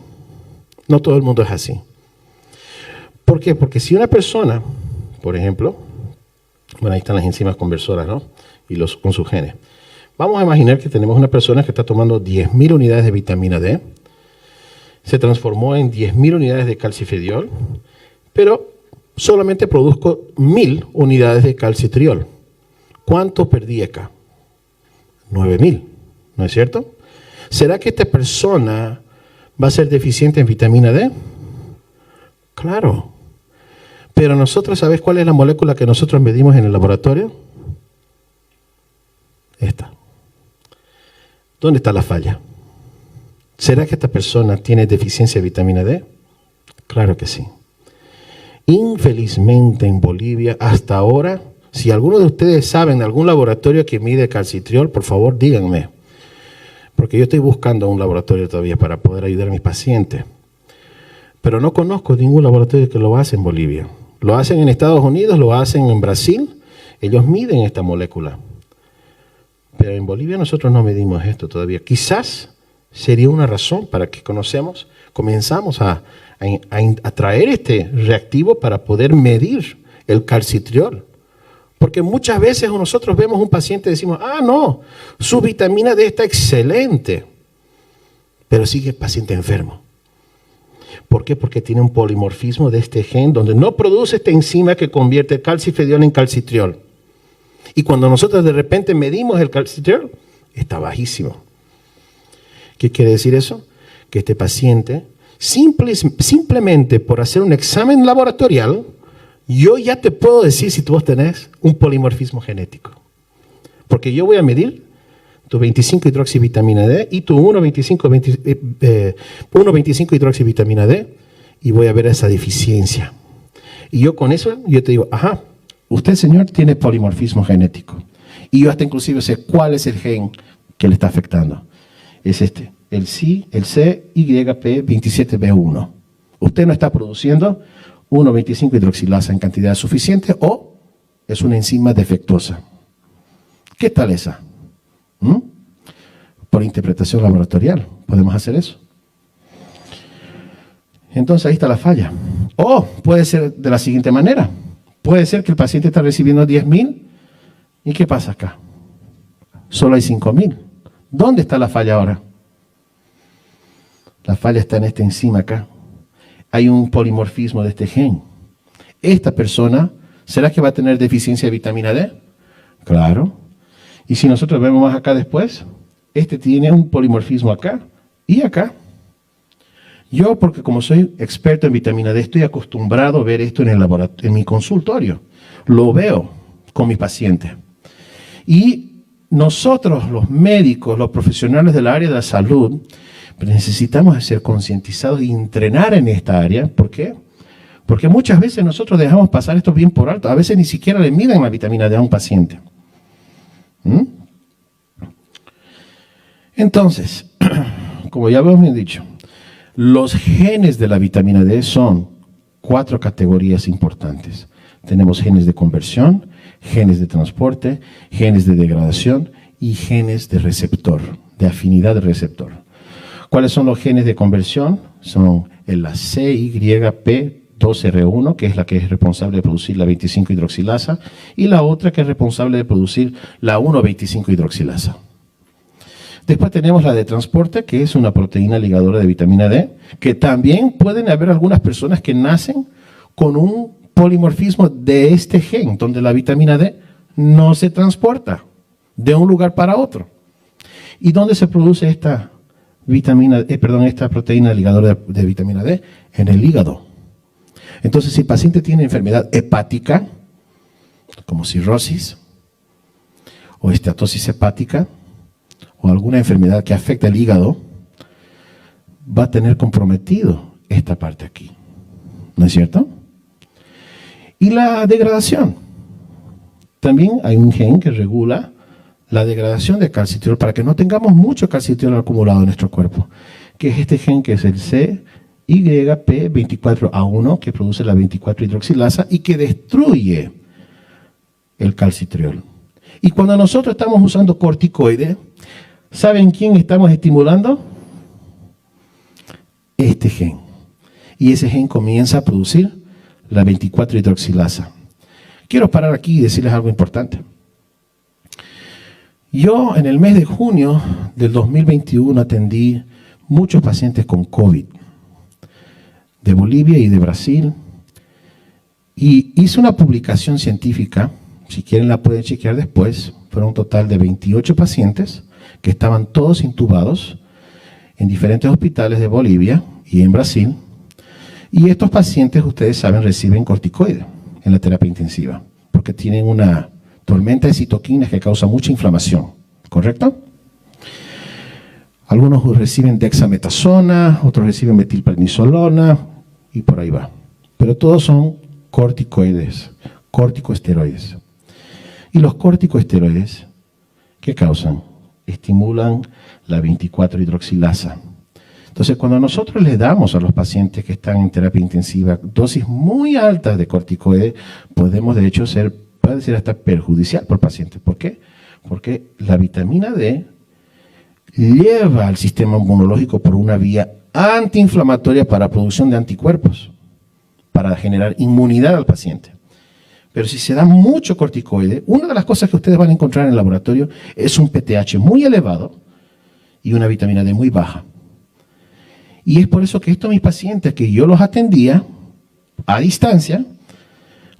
No todo el mundo es así. ¿Por qué? Porque si una persona, por ejemplo, bueno, ahí están las enzimas conversoras, ¿no? Y con sus genes. Vamos a imaginar que tenemos una persona que está tomando 10.000 unidades de vitamina D, se transformó en 10.000 unidades de calcifediol, pero solamente produzco 1.000 unidades de calcitriol. ¿Cuánto perdí acá? 9.000, ¿no es cierto? ¿Será que esta persona va a ser deficiente en vitamina D? Claro. Pero nosotros, ¿sabes cuál es la molécula que nosotros medimos en el laboratorio? Esta. ¿Dónde está la falla? ¿Será que esta persona tiene deficiencia de vitamina D? Claro que sí. Infelizmente en Bolivia, hasta ahora, si alguno de ustedes saben de algún laboratorio que mide calcitriol, por favor díganme. Porque yo estoy buscando un laboratorio todavía para poder ayudar a mis pacientes. Pero no conozco ningún laboratorio que lo hace en Bolivia. Lo hacen en Estados Unidos, lo hacen en Brasil. Ellos miden esta molécula. Pero en Bolivia nosotros no medimos esto todavía. Quizás sería una razón para que comenzamos a traer este reactivo para poder medir el calcitriol Porque muchas veces nosotros vemos un paciente y decimos, ah, no, su vitamina D está excelente, pero sigue el paciente enfermo. ¿Por qué? Porque tiene un polimorfismo de este gen donde no produce esta enzima que convierte el calcifediol en calcitriol. Y cuando nosotros de repente medimos el calcitriol, está bajísimo. ¿Qué quiere decir eso? Que este paciente, simplemente por hacer un examen laboratorial, yo ya te puedo decir si tú tenés un polimorfismo genético. Porque yo voy a medir tu 25-hidroxivitamina D y tu 1,25-hidroxivitamina D y voy a ver esa deficiencia. Y yo con eso, yo te digo, ajá, Usted, señor, tiene polimorfismo genético. Y yo hasta inclusive sé cuál es el gen que le está afectando. Es este, el CYP27B1. Usted no está produciendo 1,25-hidroxilasa en cantidad suficiente o es una enzima defectuosa. ¿Qué tal esa? Por interpretación laboratorial podemos hacer eso. Entonces ahí está la falla. O puede ser de la siguiente manera. Puede ser que el paciente está recibiendo 10.000 y ¿qué pasa acá? Solo hay 5.000. ¿Dónde está la falla ahora? La falla está en esta enzima acá. Hay un polimorfismo de este gen. Esta persona, ¿será que va a tener deficiencia de vitamina D? Claro. Y si nosotros vemos más acá después, este tiene un polimorfismo acá y acá. Yo, porque como soy experto en vitamina D, estoy acostumbrado a ver esto en el laboratorio, en mi consultorio. Lo veo con mis pacientes. Y nosotros, los médicos, los profesionales del área de la salud, necesitamos ser concientizados y entrenar en esta área. ¿Por qué? Porque muchas veces nosotros dejamos pasar esto bien por alto. A veces ni siquiera le miden la vitamina D a un paciente. Entonces, como ya habíamos dicho, los genes de la vitamina D son 4 categorías importantes. Tenemos genes de conversión, genes de transporte, genes de degradación y genes de receptor, de afinidad de receptor. ¿Cuáles son los genes de conversión? Son la CYP2R1, que es la que es responsable de producir la 25-hidroxilasa, y la otra que es responsable de producir la 1,25-hidroxilasa. Después tenemos la de transporte, que es una proteína ligadora de vitamina D, que también pueden haber algunas personas que nacen con un polimorfismo de este gen, donde la vitamina D no se transporta de un lugar para otro. ¿Y dónde se produce esta esta proteína ligadora de vitamina D? En el hígado. Entonces, si el paciente tiene enfermedad hepática, como cirrosis, o esteatosis hepática, o alguna enfermedad que afecta el hígado, va a tener comprometido esta parte aquí. ¿No es cierto? Y la degradación. También hay un gen que regula la degradación de calcitriol para que no tengamos mucho calcitriol acumulado en nuestro cuerpo, que es este gen que es el CYP24A1, que produce la 24-hidroxilasa y que destruye el calcitriol. Y cuando nosotros estamos usando corticoides, ¿saben quién estamos estimulando? Este gen. Y ese gen comienza a producir la 24-hidroxilasa. Quiero parar aquí y decirles algo importante. Yo en el mes de junio del 2021 atendí muchos pacientes con COVID de Bolivia y de Brasil y hice una publicación científica, si quieren la pueden chequear después. Fueron un total de 28 pacientes que estaban todos intubados en diferentes hospitales de Bolivia y en Brasil. Y estos pacientes, ustedes saben, reciben corticoides en la terapia intensiva, porque tienen una tormenta de citoquinas que causa mucha inflamación, ¿correcto? Algunos reciben dexametasona, otros reciben metilprednisolona y por ahí va. Pero todos son corticoides, corticosteroides. Y los corticosteroides, ¿qué causan? Estimulan la 24-hidroxilasa. Entonces, cuando nosotros le damos a los pacientes que están en terapia intensiva dosis muy altas de corticoides, podemos de hecho puede ser hasta perjudicial por el paciente. ¿Por qué? Porque la vitamina D lleva al sistema inmunológico por una vía antiinflamatoria para producción de anticuerpos, para generar inmunidad al paciente. Pero si se da mucho corticoide, una de las cosas que ustedes van a encontrar en el laboratorio es un PTH muy elevado y una vitamina D muy baja. Y es por eso que estos mis pacientes que yo los atendía a distancia,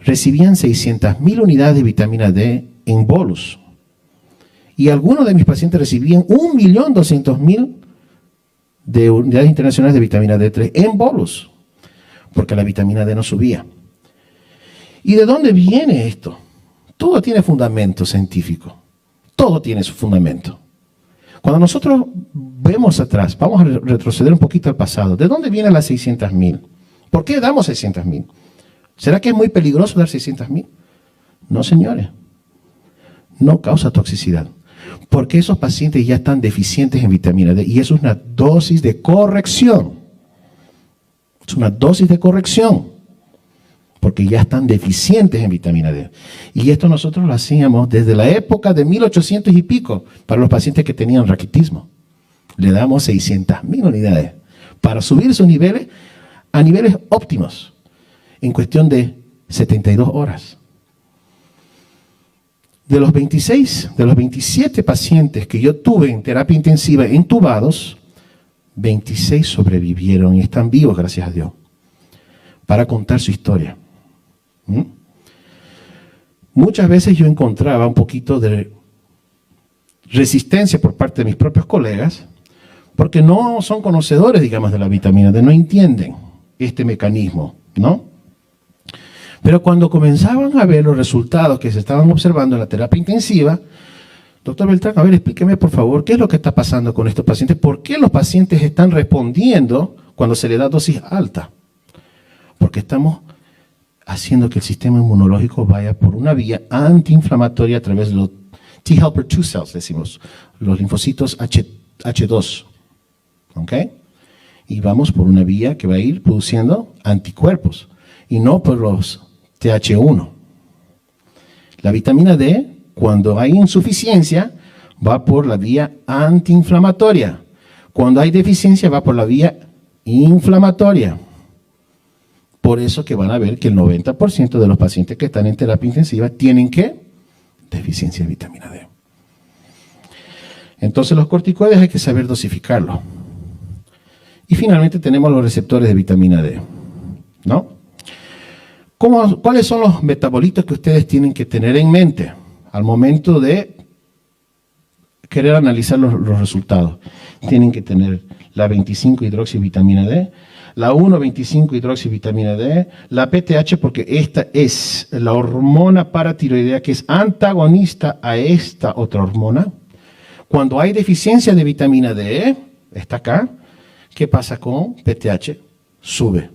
recibían 600.000 unidades de vitamina D en bolus. Y algunos de mis pacientes recibían 1.200.000 de unidades internacionales de vitamina D3 en bolus, porque la vitamina D no subía. ¿Y de dónde viene esto? Todo tiene fundamento científico. Todo tiene su fundamento. Cuando nosotros vemos atrás, vamos a retroceder un poquito al pasado. ¿De dónde vienen las 600.000? ¿Por qué damos 600.000? ¿Será que es muy peligroso dar 600.000? No, señores. No causa toxicidad. Porque esos pacientes ya están deficientes en vitamina D y eso es una dosis de corrección. Es una dosis de corrección. Porque ya están deficientes en vitamina D. Y esto nosotros lo hacíamos desde la época de 1800 y pico para los pacientes que tenían raquitismo. Le damos 600.000 unidades para subir sus niveles a niveles óptimos en cuestión de 72 horas. De los 27 pacientes que yo tuve en terapia intensiva entubados, 26 sobrevivieron y están vivos, gracias a Dios, para contar su historia. Muchas veces yo encontraba un poquito de resistencia por parte de mis propios colegas, porque no son conocedores, digamos, de la vitamina D, no entienden este mecanismo, ¿no? Pero cuando comenzaban a ver los resultados que se estaban observando en la terapia intensiva, doctor Beltrán, a ver, explíqueme por favor, ¿qué es lo que está pasando con estos pacientes? ¿Por qué los pacientes están respondiendo cuando se les da dosis alta? Porque estamos haciendo que el sistema inmunológico vaya por una vía antiinflamatoria a través de los T helper 2 cells, decimos, los linfocitos H2, ¿ok? Y vamos por una vía que va a ir produciendo anticuerpos y no por los TH1. La vitamina D, cuando hay insuficiencia, va por la vía antiinflamatoria. Cuando hay deficiencia, va por la vía inflamatoria. Por eso que van a ver que el 90% de los pacientes que están en terapia intensiva tienen ¿qué? Deficiencia de vitamina D. Entonces los corticoides hay que saber dosificarlos. Y finalmente tenemos los receptores de vitamina D, ¿no? ¿Cuáles son los metabolitos que ustedes tienen que tener en mente al momento de querer analizar los resultados? Tienen que tener la 25-hidroxivitamina D, la 1,25-hidroxivitamina D, la PTH, porque esta es la hormona paratiroidea que es antagonista a esta otra hormona. Cuando hay deficiencia de vitamina D, está acá, ¿qué pasa con PTH? Sube.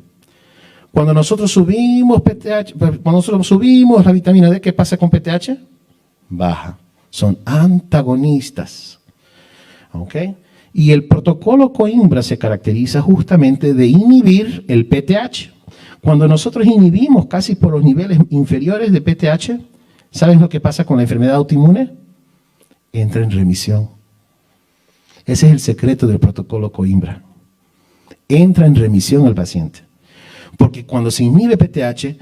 Cuando nosotros subimos PTH, cuando nosotros subimos la vitamina D, ¿qué pasa con PTH? Baja. Son antagonistas. ¿Ok? Y el protocolo Coimbra se caracteriza justamente de inhibir el PTH. Cuando nosotros inhibimos casi por los niveles inferiores de PTH, ¿saben lo que pasa con la enfermedad autoinmune? Entra en remisión. Ese es el secreto del protocolo Coimbra. Entra en remisión el paciente. Porque cuando se inhibe PTH,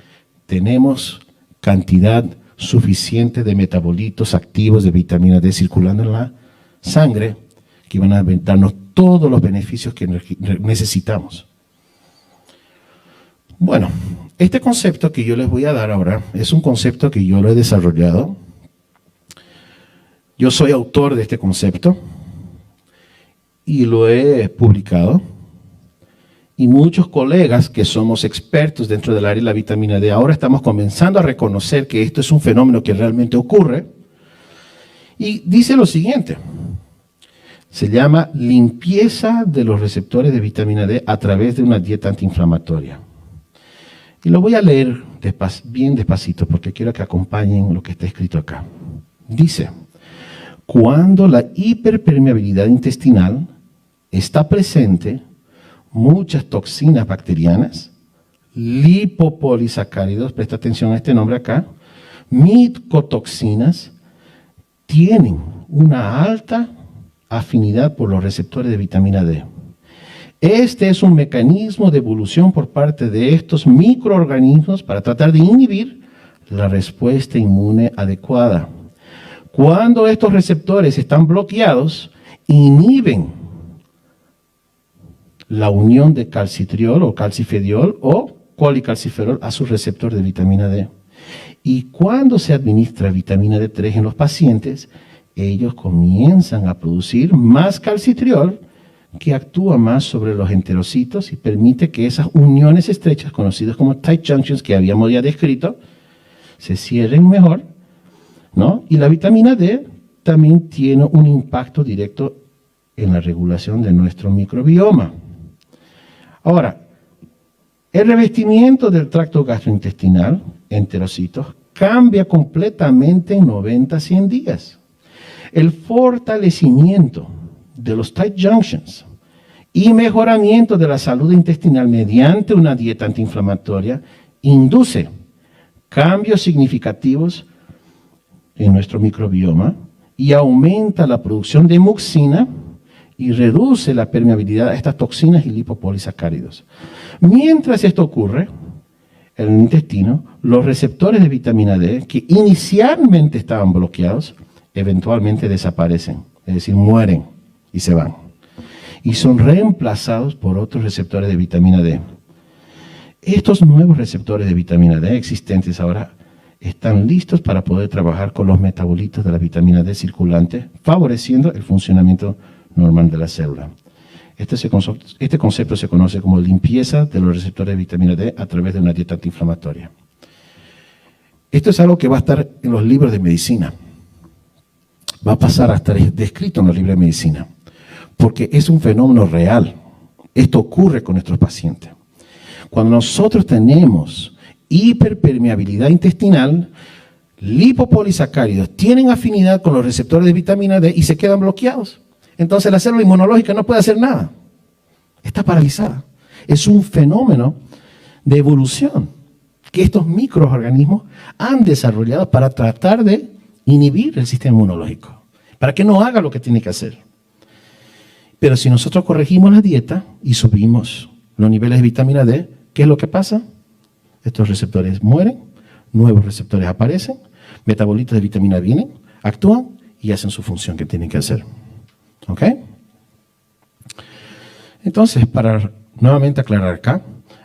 tenemos cantidad suficiente de metabolitos activos de vitamina D circulando en la sangre que van a darnos todos los beneficios que necesitamos. Bueno, este concepto que yo les voy a dar ahora es un concepto que yo lo he desarrollado. Yo soy autor de este concepto y lo he publicado. Y muchos colegas que somos expertos dentro del área de la vitamina D, ahora estamos comenzando a reconocer que esto es un fenómeno que realmente ocurre. Y dice lo siguiente, se llama limpieza de los receptores de vitamina D a través de una dieta antiinflamatoria. Y lo voy a leer bien despacito porque quiero que acompañen lo que está escrito acá. Dice, cuando la hiperpermeabilidad intestinal está presente, muchas toxinas bacterianas, lipopolisacáridos, presta atención a este nombre acá, micotoxinas, tienen una alta afinidad por los receptores de vitamina D. Este es un mecanismo de evolución por parte de estos microorganismos para tratar de inhibir la respuesta inmune adecuada. Cuando estos receptores están bloqueados, inhiben la unión de calcitriol o calcifediol o colicalciferol a su receptor de vitamina D. Y cuando se administra vitamina D3 en los pacientes, ellos comienzan a producir más calcitriol que actúa más sobre los enterocitos y permite que esas uniones estrechas, conocidas como tight junctions, que habíamos ya descrito, se cierren mejor, ¿no? Y la vitamina D también tiene un impacto directo en la regulación de nuestro microbioma. Ahora, el revestimiento del tracto gastrointestinal, enterocitos, cambia completamente en 90 a 100 días. El fortalecimiento de los tight junctions y mejoramiento de la salud intestinal mediante una dieta antiinflamatoria induce cambios significativos en nuestro microbioma y aumenta la producción de mucina y reduce la permeabilidad a estas toxinas y lipopolisacáridos. Mientras esto ocurre en el intestino, los receptores de vitamina D, que inicialmente estaban bloqueados, eventualmente desaparecen, es decir, mueren y se van. Y son reemplazados por otros receptores de vitamina D. Estos nuevos receptores de vitamina D existentes ahora están listos para poder trabajar con los metabolitos de la vitamina D circulante, favoreciendo el funcionamiento normal de la célula. Este concepto se conoce como limpieza de los receptores de vitamina D a través de una dieta antiinflamatoria. Esto es algo que va a estar en los libros de medicina. Va a pasar a estar descrito en los libros de medicina, porque es un fenómeno real. Esto ocurre con nuestros pacientes. Cuando nosotros tenemos hiperpermeabilidad intestinal, lipopolisacáridos tienen afinidad con los receptores de vitamina D y se quedan bloqueados. Entonces la célula inmunológica no puede hacer nada. Está paralizada. Es un fenómeno de evolución que estos microorganismos han desarrollado para tratar de inhibir el sistema inmunológico, para que no haga lo que tiene que hacer. Pero si nosotros corregimos la dieta y subimos los niveles de vitamina D, ¿qué es lo que pasa? Estos receptores mueren, nuevos receptores aparecen, metabolitos de vitamina vienen, actúan y hacen su función que tienen que hacer. ¿Ok? Entonces, para nuevamente aclarar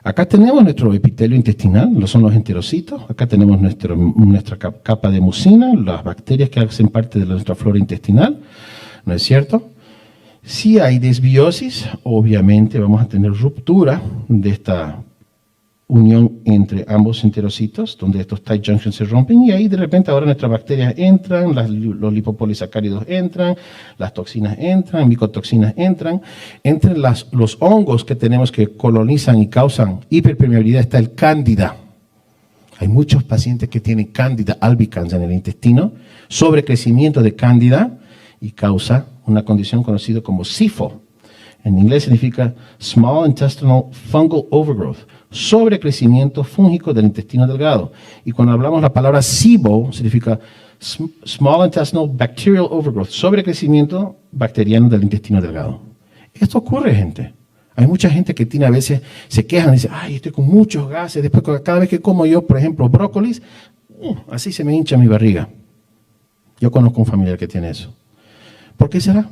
acá tenemos nuestro epitelio intestinal, son los enterocitos, acá tenemos nuestra capa de mucina, las bacterias que hacen parte de nuestra flora intestinal, ¿no es cierto? Si hay desbiosis, obviamente vamos a tener ruptura de esta unión entre ambos enterocitos, donde estos tight junctions se rompen, y ahí de repente ahora nuestras bacterias entran, los lipopolisacáridos entran, las toxinas entran, micotoxinas entran. Entre los hongos que tenemos que colonizan y causan hiperpermeabilidad está el cándida. Hay muchos pacientes que tienen cándida albicans en el intestino, sobrecrecimiento de cándida, y causa una condición conocida como SIFO. En inglés significa Small Intestinal Fungal Overgrowth, sobrecrecimiento fúngico del intestino delgado. Y cuando hablamos la palabra SIBO, significa Small Intestinal Bacterial Overgrowth, sobrecrecimiento bacteriano del intestino delgado. Esto ocurre, gente. Hay mucha gente que tiene a veces, se quejan y dice, ay, estoy con muchos gases, después cada vez que como yo, por ejemplo, brócolis, así se me hincha mi barriga. Yo conozco un familiar que tiene eso. ¿Por qué será?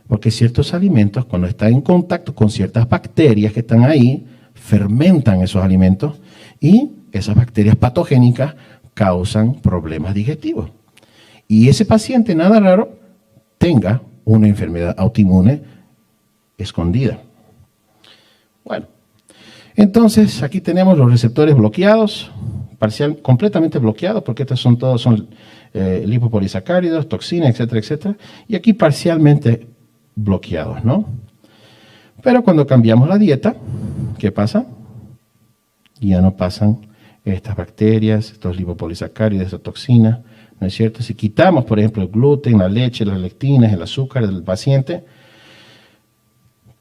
Porque ciertos alimentos, cuando están en contacto con ciertas bacterias que están ahí, fermentan esos alimentos y esas bacterias patogénicas causan problemas digestivos. Y ese paciente, nada raro, tenga una enfermedad autoinmune escondida. Bueno, entonces aquí tenemos los receptores bloqueados, completamente bloqueados, porque estos son lipopolisacáridos, toxinas, etcétera, etcétera, y aquí parcialmente bloqueados, ¿no? Pero cuando cambiamos la dieta, ¿qué pasa? Ya no pasan estas bacterias, estos lipopolisacáridos, estas toxinas, ¿no es cierto? Si quitamos, por ejemplo, el gluten, la leche, las lectinas, el azúcar del paciente,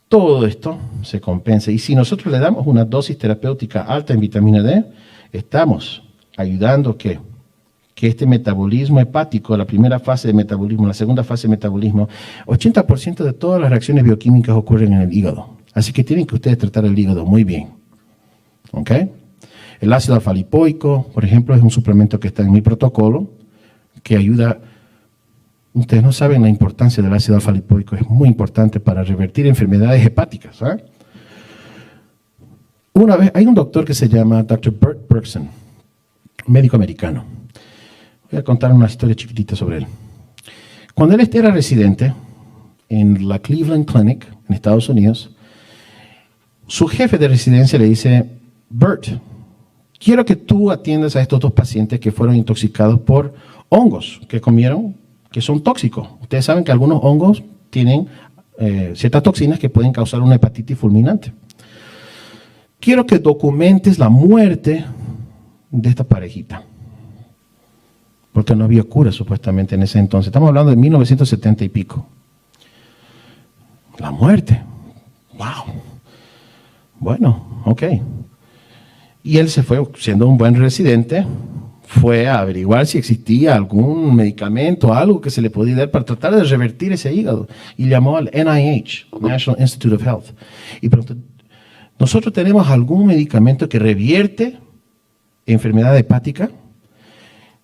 todo esto se compensa. Y si nosotros le damos una dosis terapéutica alta en vitamina D, estamos ayudando que este metabolismo hepático, la primera fase de metabolismo, la segunda fase de metabolismo, 80% de todas las reacciones bioquímicas ocurren en el hígado. Así que tienen que ustedes tratar el hígado muy bien. ¿Ok? El ácido alfa-lipoico, por ejemplo, es un suplemento que está en mi protocolo, que ayuda. Ustedes no saben la importancia del ácido alfa-lipoico, es muy importante para revertir enfermedades hepáticas. Una vez, hay un doctor que se llama Dr. Bert Bergson, médico americano. Voy a contar una historia chiquitita sobre él. Cuando él era residente en la Cleveland Clinic, en Estados Unidos, su jefe de residencia le dice: Bert, quiero que tú atiendas a estos 2 pacientes que fueron intoxicados por hongos que comieron, que son tóxicos. Ustedes saben que algunos hongos tienen ciertas toxinas que pueden causar una hepatitis fulminante. Quiero que documentes la muerte de esta parejita, porque no había cura supuestamente en ese entonces. Estamos hablando de 1970 y pico. La muerte. Wow. Bueno, ok. Y él se fue, siendo un buen residente, fue a averiguar si existía algún medicamento, algo que se le podía dar para tratar de revertir ese hígado. Y llamó al NIH, National Institute of Health. Y preguntó: ¿nosotros tenemos algún medicamento que revierte enfermedad hepática?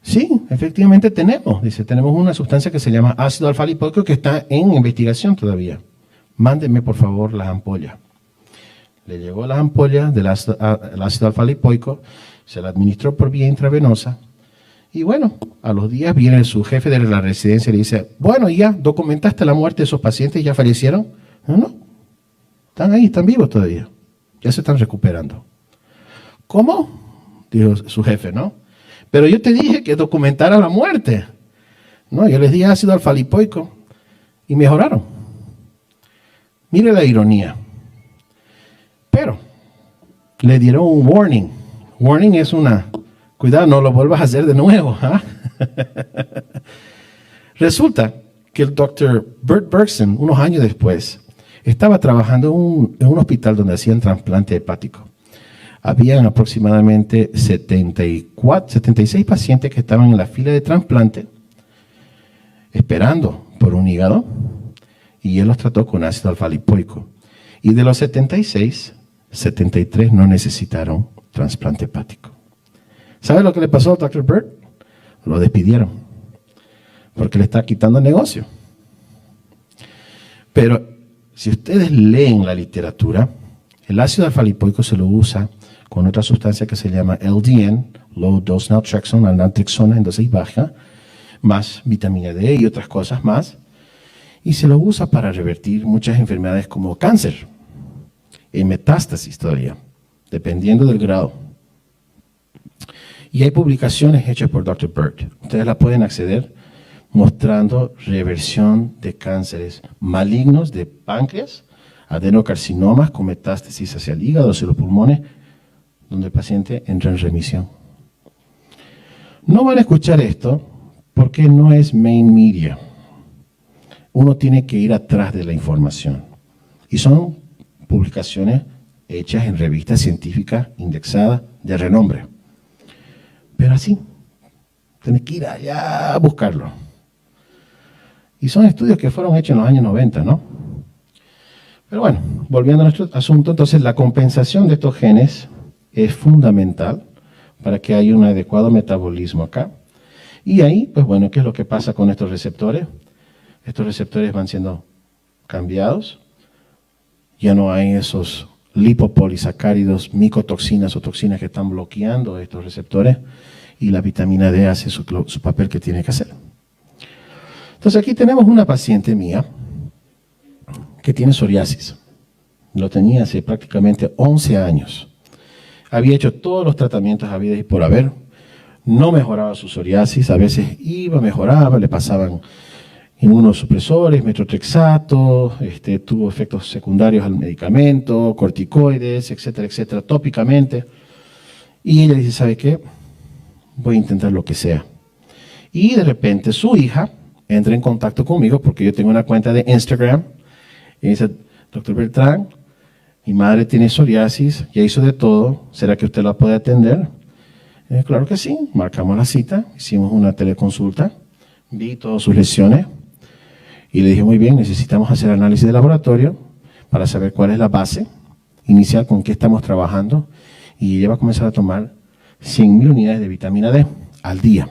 Sí, efectivamente tenemos. Dice, tenemos una sustancia que se llama ácido alfa-lipoico que está en investigación todavía. Mándenme, por favor, las ampollas. Le llegó las ampollas del ácido alfa-lipoico, se la administró por vía intravenosa. Y bueno, a los días viene su jefe de la residencia y le dice: bueno, ¿ya documentaste la muerte de esos pacientes? ¿Ya fallecieron? No, están ahí, están vivos todavía. Ya se están recuperando. ¿Cómo? Dijo su jefe, ¿no? Pero yo te dije que documentara la muerte. No, yo les di ácido alfa-lipoico y mejoraron. Mire la ironía. Pero le dieron un warning. Warning es cuidado, no lo vuelvas a hacer de nuevo. Resulta que el Dr. Bert Bergson, unos años después, estaba trabajando en un hospital donde hacían trasplante hepático. Habían aproximadamente 76 pacientes que estaban en la fila de trasplante esperando por un hígado, y él los trató con ácido alfa-lipoico. Y de los 76, 73 no necesitaron trasplante hepático. ¿Sabe lo que le pasó al Dr. Bert? Lo despidieron, porque le está quitando el negocio. Pero si ustedes leen la literatura, el ácido alfa-lipoico se lo usa con otra sustancia que se llama LDN, Low Dose Naltrexone, la naltrexona en dosis baja, más vitamina D y otras cosas más. Y se lo usa para revertir muchas enfermedades como cáncer y metástasis todavía, dependiendo del grado. Y hay publicaciones hechas por Dr. Bert. Ustedes la pueden acceder, mostrando reversión de cánceres malignos de páncreas, adenocarcinomas con metástasis hacia el hígado, hacia los pulmones, donde el paciente entra en remisión. No van a escuchar esto porque no es main media. Uno tiene que ir atrás de la información. Y son publicaciones hechas en revistas científicas indexadas de renombre. Pero así, tienes que ir allá a buscarlo. Y son estudios que fueron hechos en los años 90, ¿no? Pero bueno, volviendo a nuestro asunto, entonces la compensación de estos genes es fundamental para que haya un adecuado metabolismo acá. Y ahí, pues bueno, ¿qué es lo que pasa con estos receptores? Estos receptores van siendo cambiados. Ya no hay esos lipopolisacáridos, micotoxinas o toxinas que están bloqueando estos receptores, y la vitamina D hace su papel que tiene que hacer. Entonces aquí tenemos una paciente mía que tiene psoriasis. Lo tenía hace prácticamente 11 años. Había hecho todos los tratamientos habidos y por haber. No mejoraba su psoriasis. A veces mejoraba, le pasaban inmunosupresores, metotrexato, tuvo efectos secundarios al medicamento, corticoides, etcétera, etcétera, tópicamente. Y ella dice, ¿sabe qué? Voy a intentar lo que sea. Y de repente su hija entra en contacto conmigo porque yo tengo una cuenta de Instagram y dice, doctor Beltrán, mi madre tiene psoriasis, ya hizo de todo, ¿será que usted la puede atender? Claro que sí, marcamos la cita, hicimos una teleconsulta, vi todas sus lesiones y le dije, muy bien, necesitamos hacer análisis de laboratorio para saber cuál es la base inicial con qué estamos trabajando, y ella va a comenzar a tomar 100.000 unidades de vitamina D al día.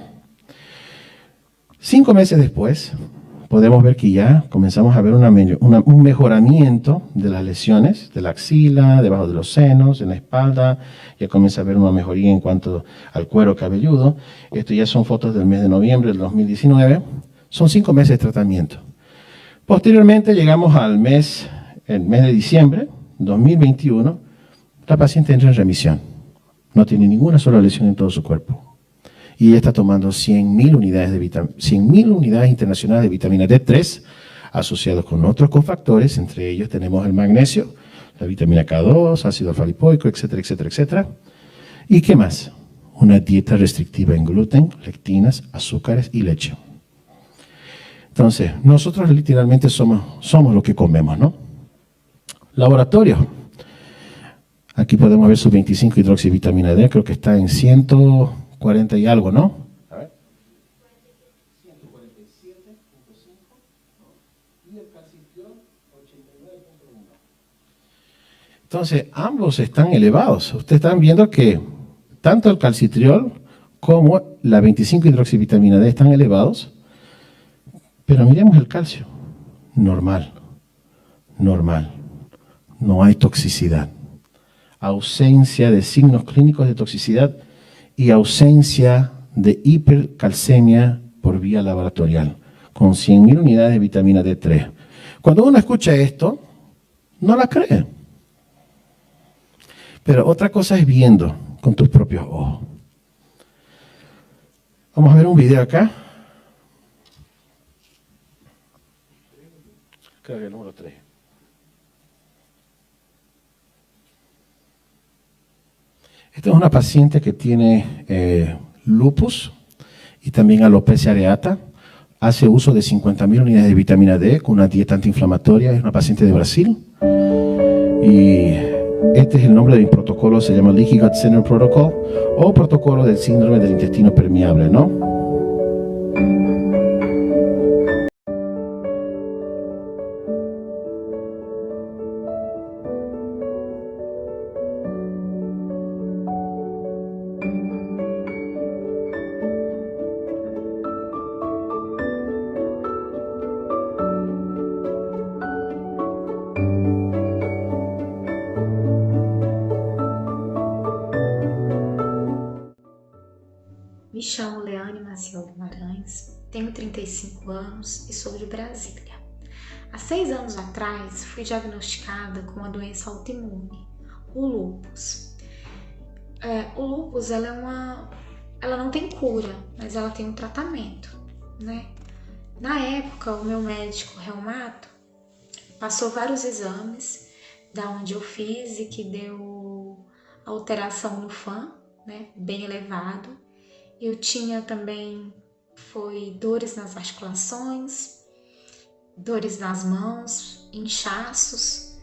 5 meses después, podemos ver que ya comenzamos a ver un mejoramiento de las lesiones de la axila, debajo de los senos, en la espalda. Ya comienza a haber una mejoría en cuanto al cuero cabelludo. Esto ya son fotos del mes de noviembre del 2019. Son 5 meses de tratamiento. Posteriormente llegamos el mes de diciembre 2021. La paciente entra en remisión. No tiene ninguna sola lesión en todo su cuerpo. Y ella está tomando 100.000 unidades internacionales de vitamina D3 asociados con otros cofactores. Entre ellos tenemos el magnesio, la vitamina K2, ácido alfa-lipoico, etcétera, etcétera, etcétera. ¿Y qué más? Una dieta restrictiva en gluten, lectinas, azúcares y leche. Entonces, nosotros literalmente somos lo que comemos, ¿no? Laboratorio. Aquí podemos ver su 25-hidroxivitamina D, creo que está en 140 y algo, ¿no? A ver. 147.5 y el calcitriol 89.1. Entonces, ambos están elevados. Ustedes están viendo que tanto el calcitriol como la 25-hidroxivitamina D están elevados, pero miremos el calcio. Normal. No hay toxicidad. Ausencia de signos clínicos de toxicidad y ausencia de hipercalcemia por vía laboratorial, con 100.000 unidades de vitamina D3. Cuando uno escucha esto, no la cree. Pero otra cosa es viendo con tus propios ojos. Vamos a ver un video acá. Creo que el número 3. Esta es una paciente que tiene lupus y también alopecia areata. Hace uso de 50.000 unidades de vitamina D con una dieta antiinflamatoria. Es una paciente de Brasil. Y este es el nombre de mi protocolo, se llama Leaky Gut Center Protocol o protocolo del síndrome del intestino permeable, ¿no? Me chamo Leane Maciel Guimarães, tenho 35 anos e sou de Brasília. Há 6 anos atrás, fui diagnosticada com uma doença autoimune, o lúpus. O lúpus, ela não tem cura, mas ela tem um tratamento, né? Na época, o meu médico reumato passou vários exames, da onde eu fiz e que deu alteração no FAM, né, bem elevado. Eu tinha também, dores nas articulações, dores nas mãos, inchaços.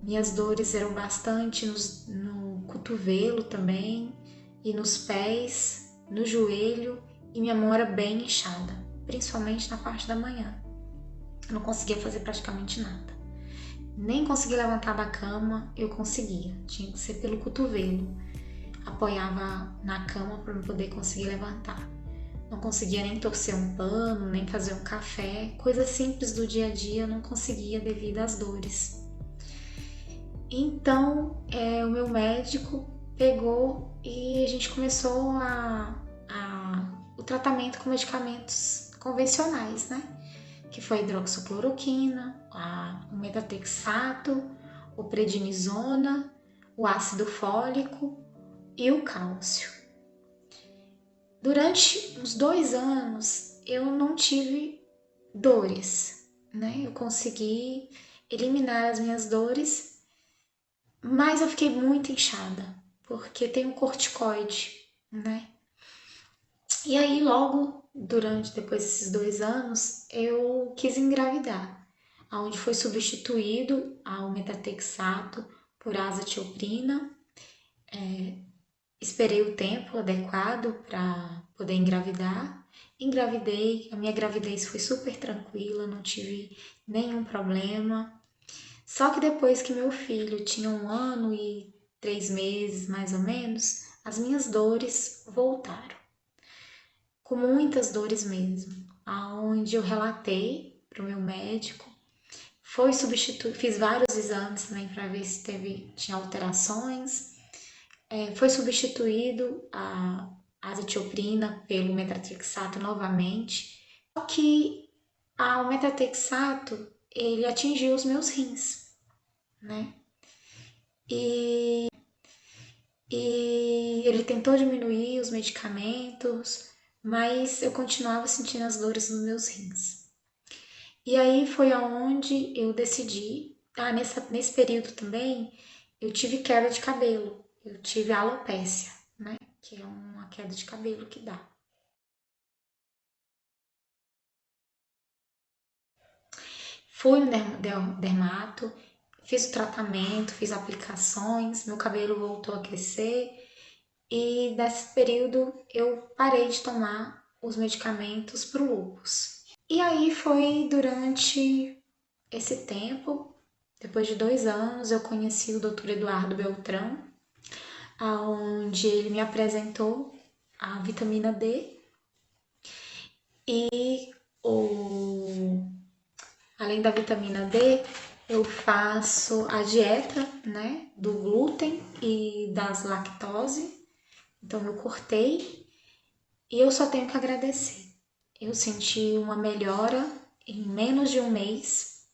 Minhas dores eram bastante no cotovelo também, e nos pés, no joelho, e minha mão era bem inchada, principalmente na parte da manhã. Eu não conseguia fazer praticamente nada. Nem conseguia levantar da cama, eu conseguia, tinha que ser pelo cotovelo. Apoiava na cama para eu poder conseguir levantar. Não conseguia nem torcer um pano, nem fazer um café, coisas simples do dia a dia eu não conseguia devido às dores. Então, o meu médico pegou e a gente começou o tratamento com medicamentos convencionais, né? Que foi a hidroxicloroquina, o metatexato, o prednisona, o ácido fólico e o cálcio. Durante uns 2 anos eu não tive dores, né? Eu consegui eliminar as minhas dores, mas eu fiquei muito inchada, porque tem um corticoide, né? E aí logo, depois desses 2 anos, eu quis engravidar, onde foi substituído o metatexato por azatioprina. Esperei o tempo adequado para poder engravidar. Engravidei, a minha gravidez foi super tranquila, não tive nenhum problema. Só que depois que meu filho tinha 1 ano e 3 meses, mais ou menos, as minhas dores voltaram. Com muitas dores mesmo, aonde eu relatei para o meu médico, fiz vários exames também para ver se tinha alterações, foi substituído a azatioprina pelo metatrexato novamente, só que o metatrexato, ele atingiu os meus rins, né? E ele tentou diminuir os medicamentos, mas eu continuava sentindo as dores nos meus rins. E aí foi aonde eu decidi, nesse período também, eu tive queda de cabelo, eu tive alopécia, né? Que é uma queda de cabelo que dá. Fui no dermato, fiz o tratamento, fiz aplicações, meu cabelo voltou a crescer e nesse período eu parei de tomar os medicamentos para o lúpus. E aí foi durante esse tempo, depois de 2 anos, eu conheci o Dr. Eduardo Beltrão, onde ele me apresentou a vitamina D e além da vitamina D, eu faço a dieta, né, do glúten e das lactose. Então eu cortei e eu só tenho que agradecer. Eu senti uma melhora em menos de um mês.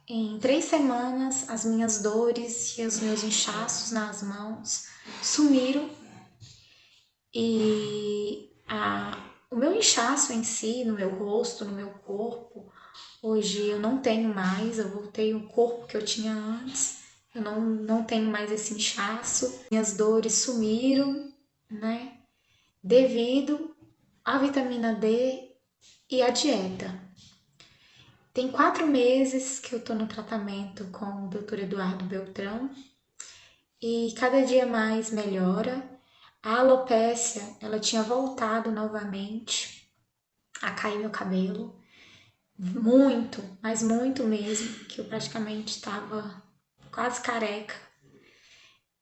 Em 3 semanas, as minhas dores e os meus inchaços nas mãos sumiram. E o meu inchaço em si, no meu rosto, no meu corpo, hoje eu não tenho mais, eu voltei ao corpo que eu tinha antes, eu não tenho mais esse inchaço, minhas dores sumiram, né, devido à vitamina D e à dieta. Tem 4 meses que eu tô no tratamento com o Dr. Eduardo Beltrão e cada dia mais melhora. A alopécia, ela tinha voltado novamente a cair meu cabelo, muito, mas muito mesmo, que eu praticamente estava quase careca.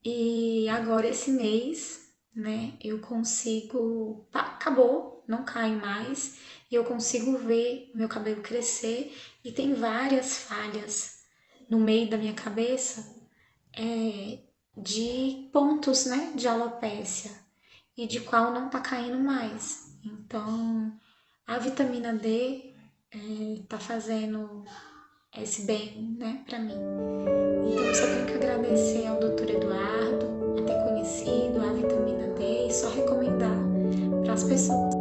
E agora esse mês, né, eu consigo, acabou, não cai mais, e eu consigo ver meu cabelo crescer e tem várias falhas no meio da minha cabeça, de pontos, né, de alopécia e de qual não tá caindo mais. Então, a vitamina D tá fazendo esse bem, né, pra mim. Então, eu só tenho que agradecer ao Dr. Eduardo por ter conhecido a vitamina D e só recomendar para as pessoas.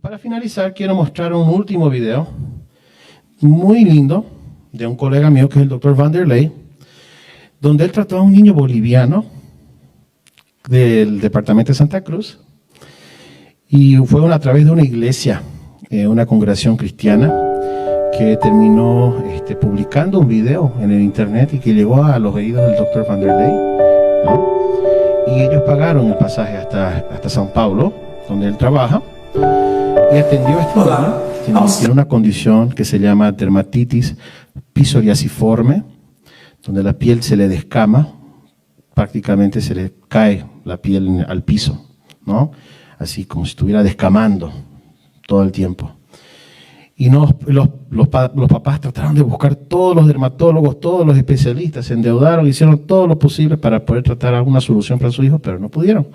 Para finalizar, quiero mostrar un último video muy lindo de un colega mío que es el doctor Vanderlei, donde él trató a un niño boliviano del departamento de Santa Cruz y fue a través de una iglesia, una congregación cristiana que terminó publicando un video en el internet y que llegó a los oídos del doctor Vanderlei, ¿no? Y ellos pagaron el pasaje hasta São Paulo, donde él trabaja, y atendió a este niño. Tiene una condición que se llama dermatitis psoriasiforme, donde la piel se le descama, prácticamente se le cae la piel al piso, ¿no? Así como si estuviera descamando todo el tiempo. Y los papás trataron de buscar todos los dermatólogos, todos los especialistas, se endeudaron, hicieron todo lo posible para poder tratar alguna solución para su hijo, pero no pudieron.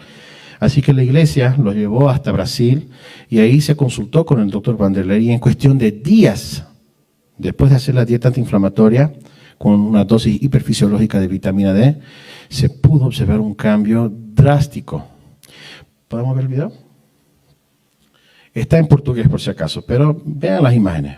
Así que la iglesia los llevó hasta Brasil y ahí se consultó con el doctor Vanderlei y en cuestión de días, después de hacer la dieta antiinflamatoria, con una dosis hiperfisiológica de vitamina D, se pudo observar un cambio drástico. ¿Podemos ver el video? Está en portugués por si acaso, pero vean las imágenes.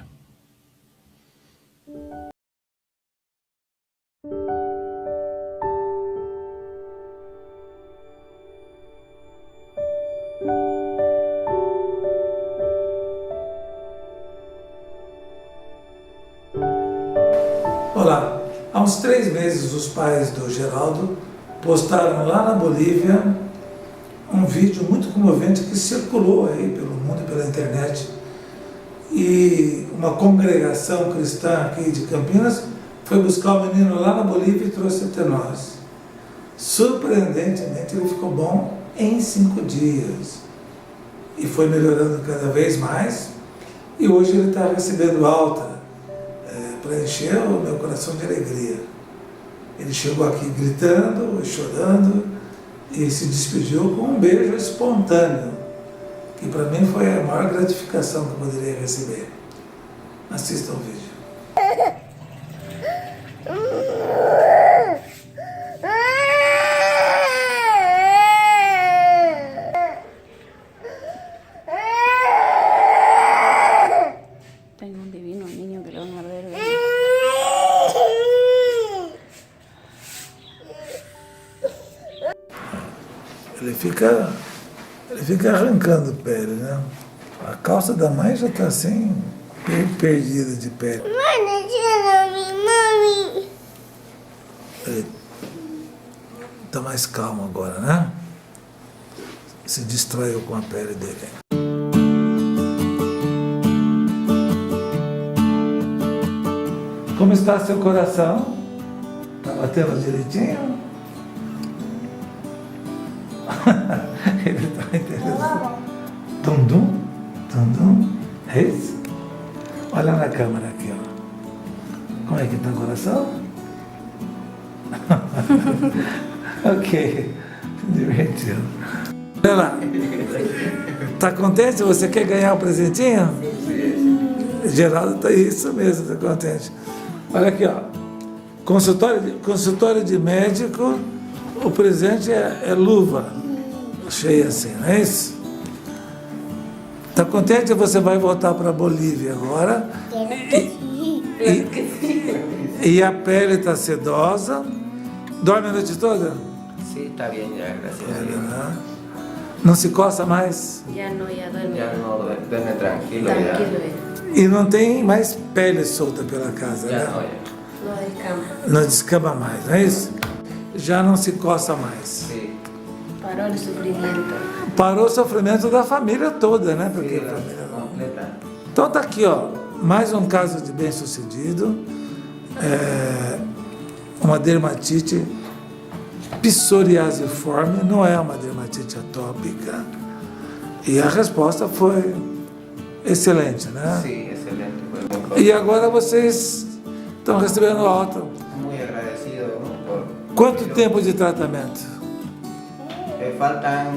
Vamos lá. Há uns 3 meses, os pais do Geraldo postaram lá na Bolívia um vídeo muito comovente que circulou aí pelo mundo e pela internet. E uma congregação cristã aqui de Campinas foi buscar o menino lá na Bolívia e trouxe até nós. Surpreendentemente, ele ficou bom em 5 dias. E foi melhorando cada vez mais. E hoje ele está recebendo alta. Preencheu o meu coração de alegria. Ele chegou aqui gritando, chorando e se despediu com um beijo espontâneo, que para mim foi a maior gratificação que eu poderia receber. Assista o vídeo. Tengo un divino niño que lo van a ver. Ele fica arrancando pele, né? A calça da mãe já está assim, perdida de pele. Mami. Ele está mais calmo agora, né? Se distraiu com a pele dele. Como está seu coração? Está batendo direitinho? Ele está interessado. Tum-dum, tum-dum. É isso? Olha na câmera aqui, ó. Como é que está o coração? Ok, divertido. Olha lá. Está contente? Você quer ganhar o presentinho? Geraldo está isso mesmo, está contente. Olha aqui, ó. Consultório de médico, o presente é luva, cheia assim, não é isso? Está contente? Você vai voltar para a Bolívia agora. E a pele está sedosa. Dorme a noite toda? Sí, está bien ya, gracias a Dios. Não se coça mais? Ya no duerme. Ya no duerme tranquilo, Tranquilo, E não tem mais pele solta pela casa, ya. né? Ya no, ya. no descama. Não descama mais, não é isso? Já não se coça mais. Sí. Paró el sufrimiento. Parou o sofrimento da família toda, né? Porque Sí, a família não... completa. Então tá aqui, ó, mais um caso de bem-sucedido, uma dermatite psoriasiforme, não é uma dermatite atópica. E a resposta foi excelente, né? Sí, excelente. Fue muy E agora vocês estão recebendo alta. muy agradecido, ¿no? Quanto tempo de tratamento? Faltan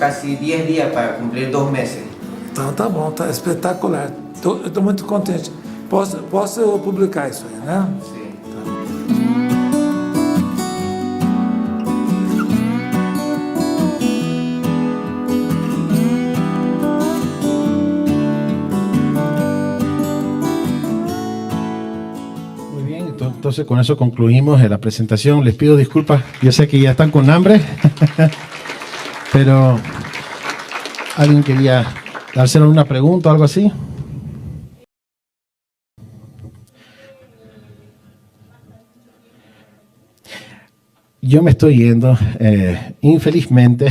casi 10 días para cumplir 2 meses. Então tá bom, tá espetacular. Eu estou muito contente. Posso publicar isso aí, né? Sí. Muy bien, entonces con eso concluimos la presentación. Les pido disculpas, yo sé que ya están con hambre, pero ¿alguien quería dárselo una pregunta o algo así? Yo me estoy yendo, infelizmente,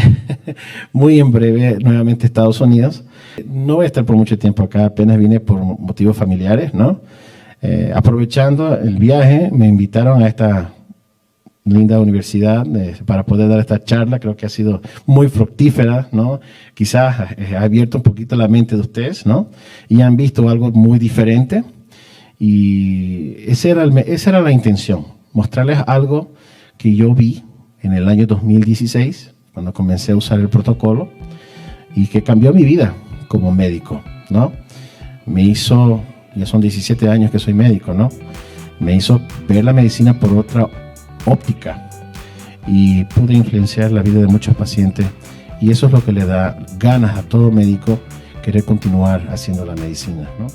muy en breve, nuevamente a Estados Unidos. No voy a estar por mucho tiempo acá, apenas vine por motivos familiares, ¿no? Aprovechando el viaje, me invitaron a esta linda universidad para poder dar esta charla. Creo que ha sido muy fructífera, ¿no? Quizás ha abierto un poquito la mente de ustedes, ¿no? Y han visto algo muy diferente. Y esa era la intención, mostrarles algo que yo vi en el año 2016, cuando comencé a usar el protocolo, y que cambió mi vida como médico, ¿no? Me hizo, ya son 17 años que soy médico, ¿no? Me hizo ver la medicina por otra óptica y pude influenciar la vida de muchos pacientes, y eso es lo que le da ganas a todo médico querer continuar haciendo la medicina, ¿no?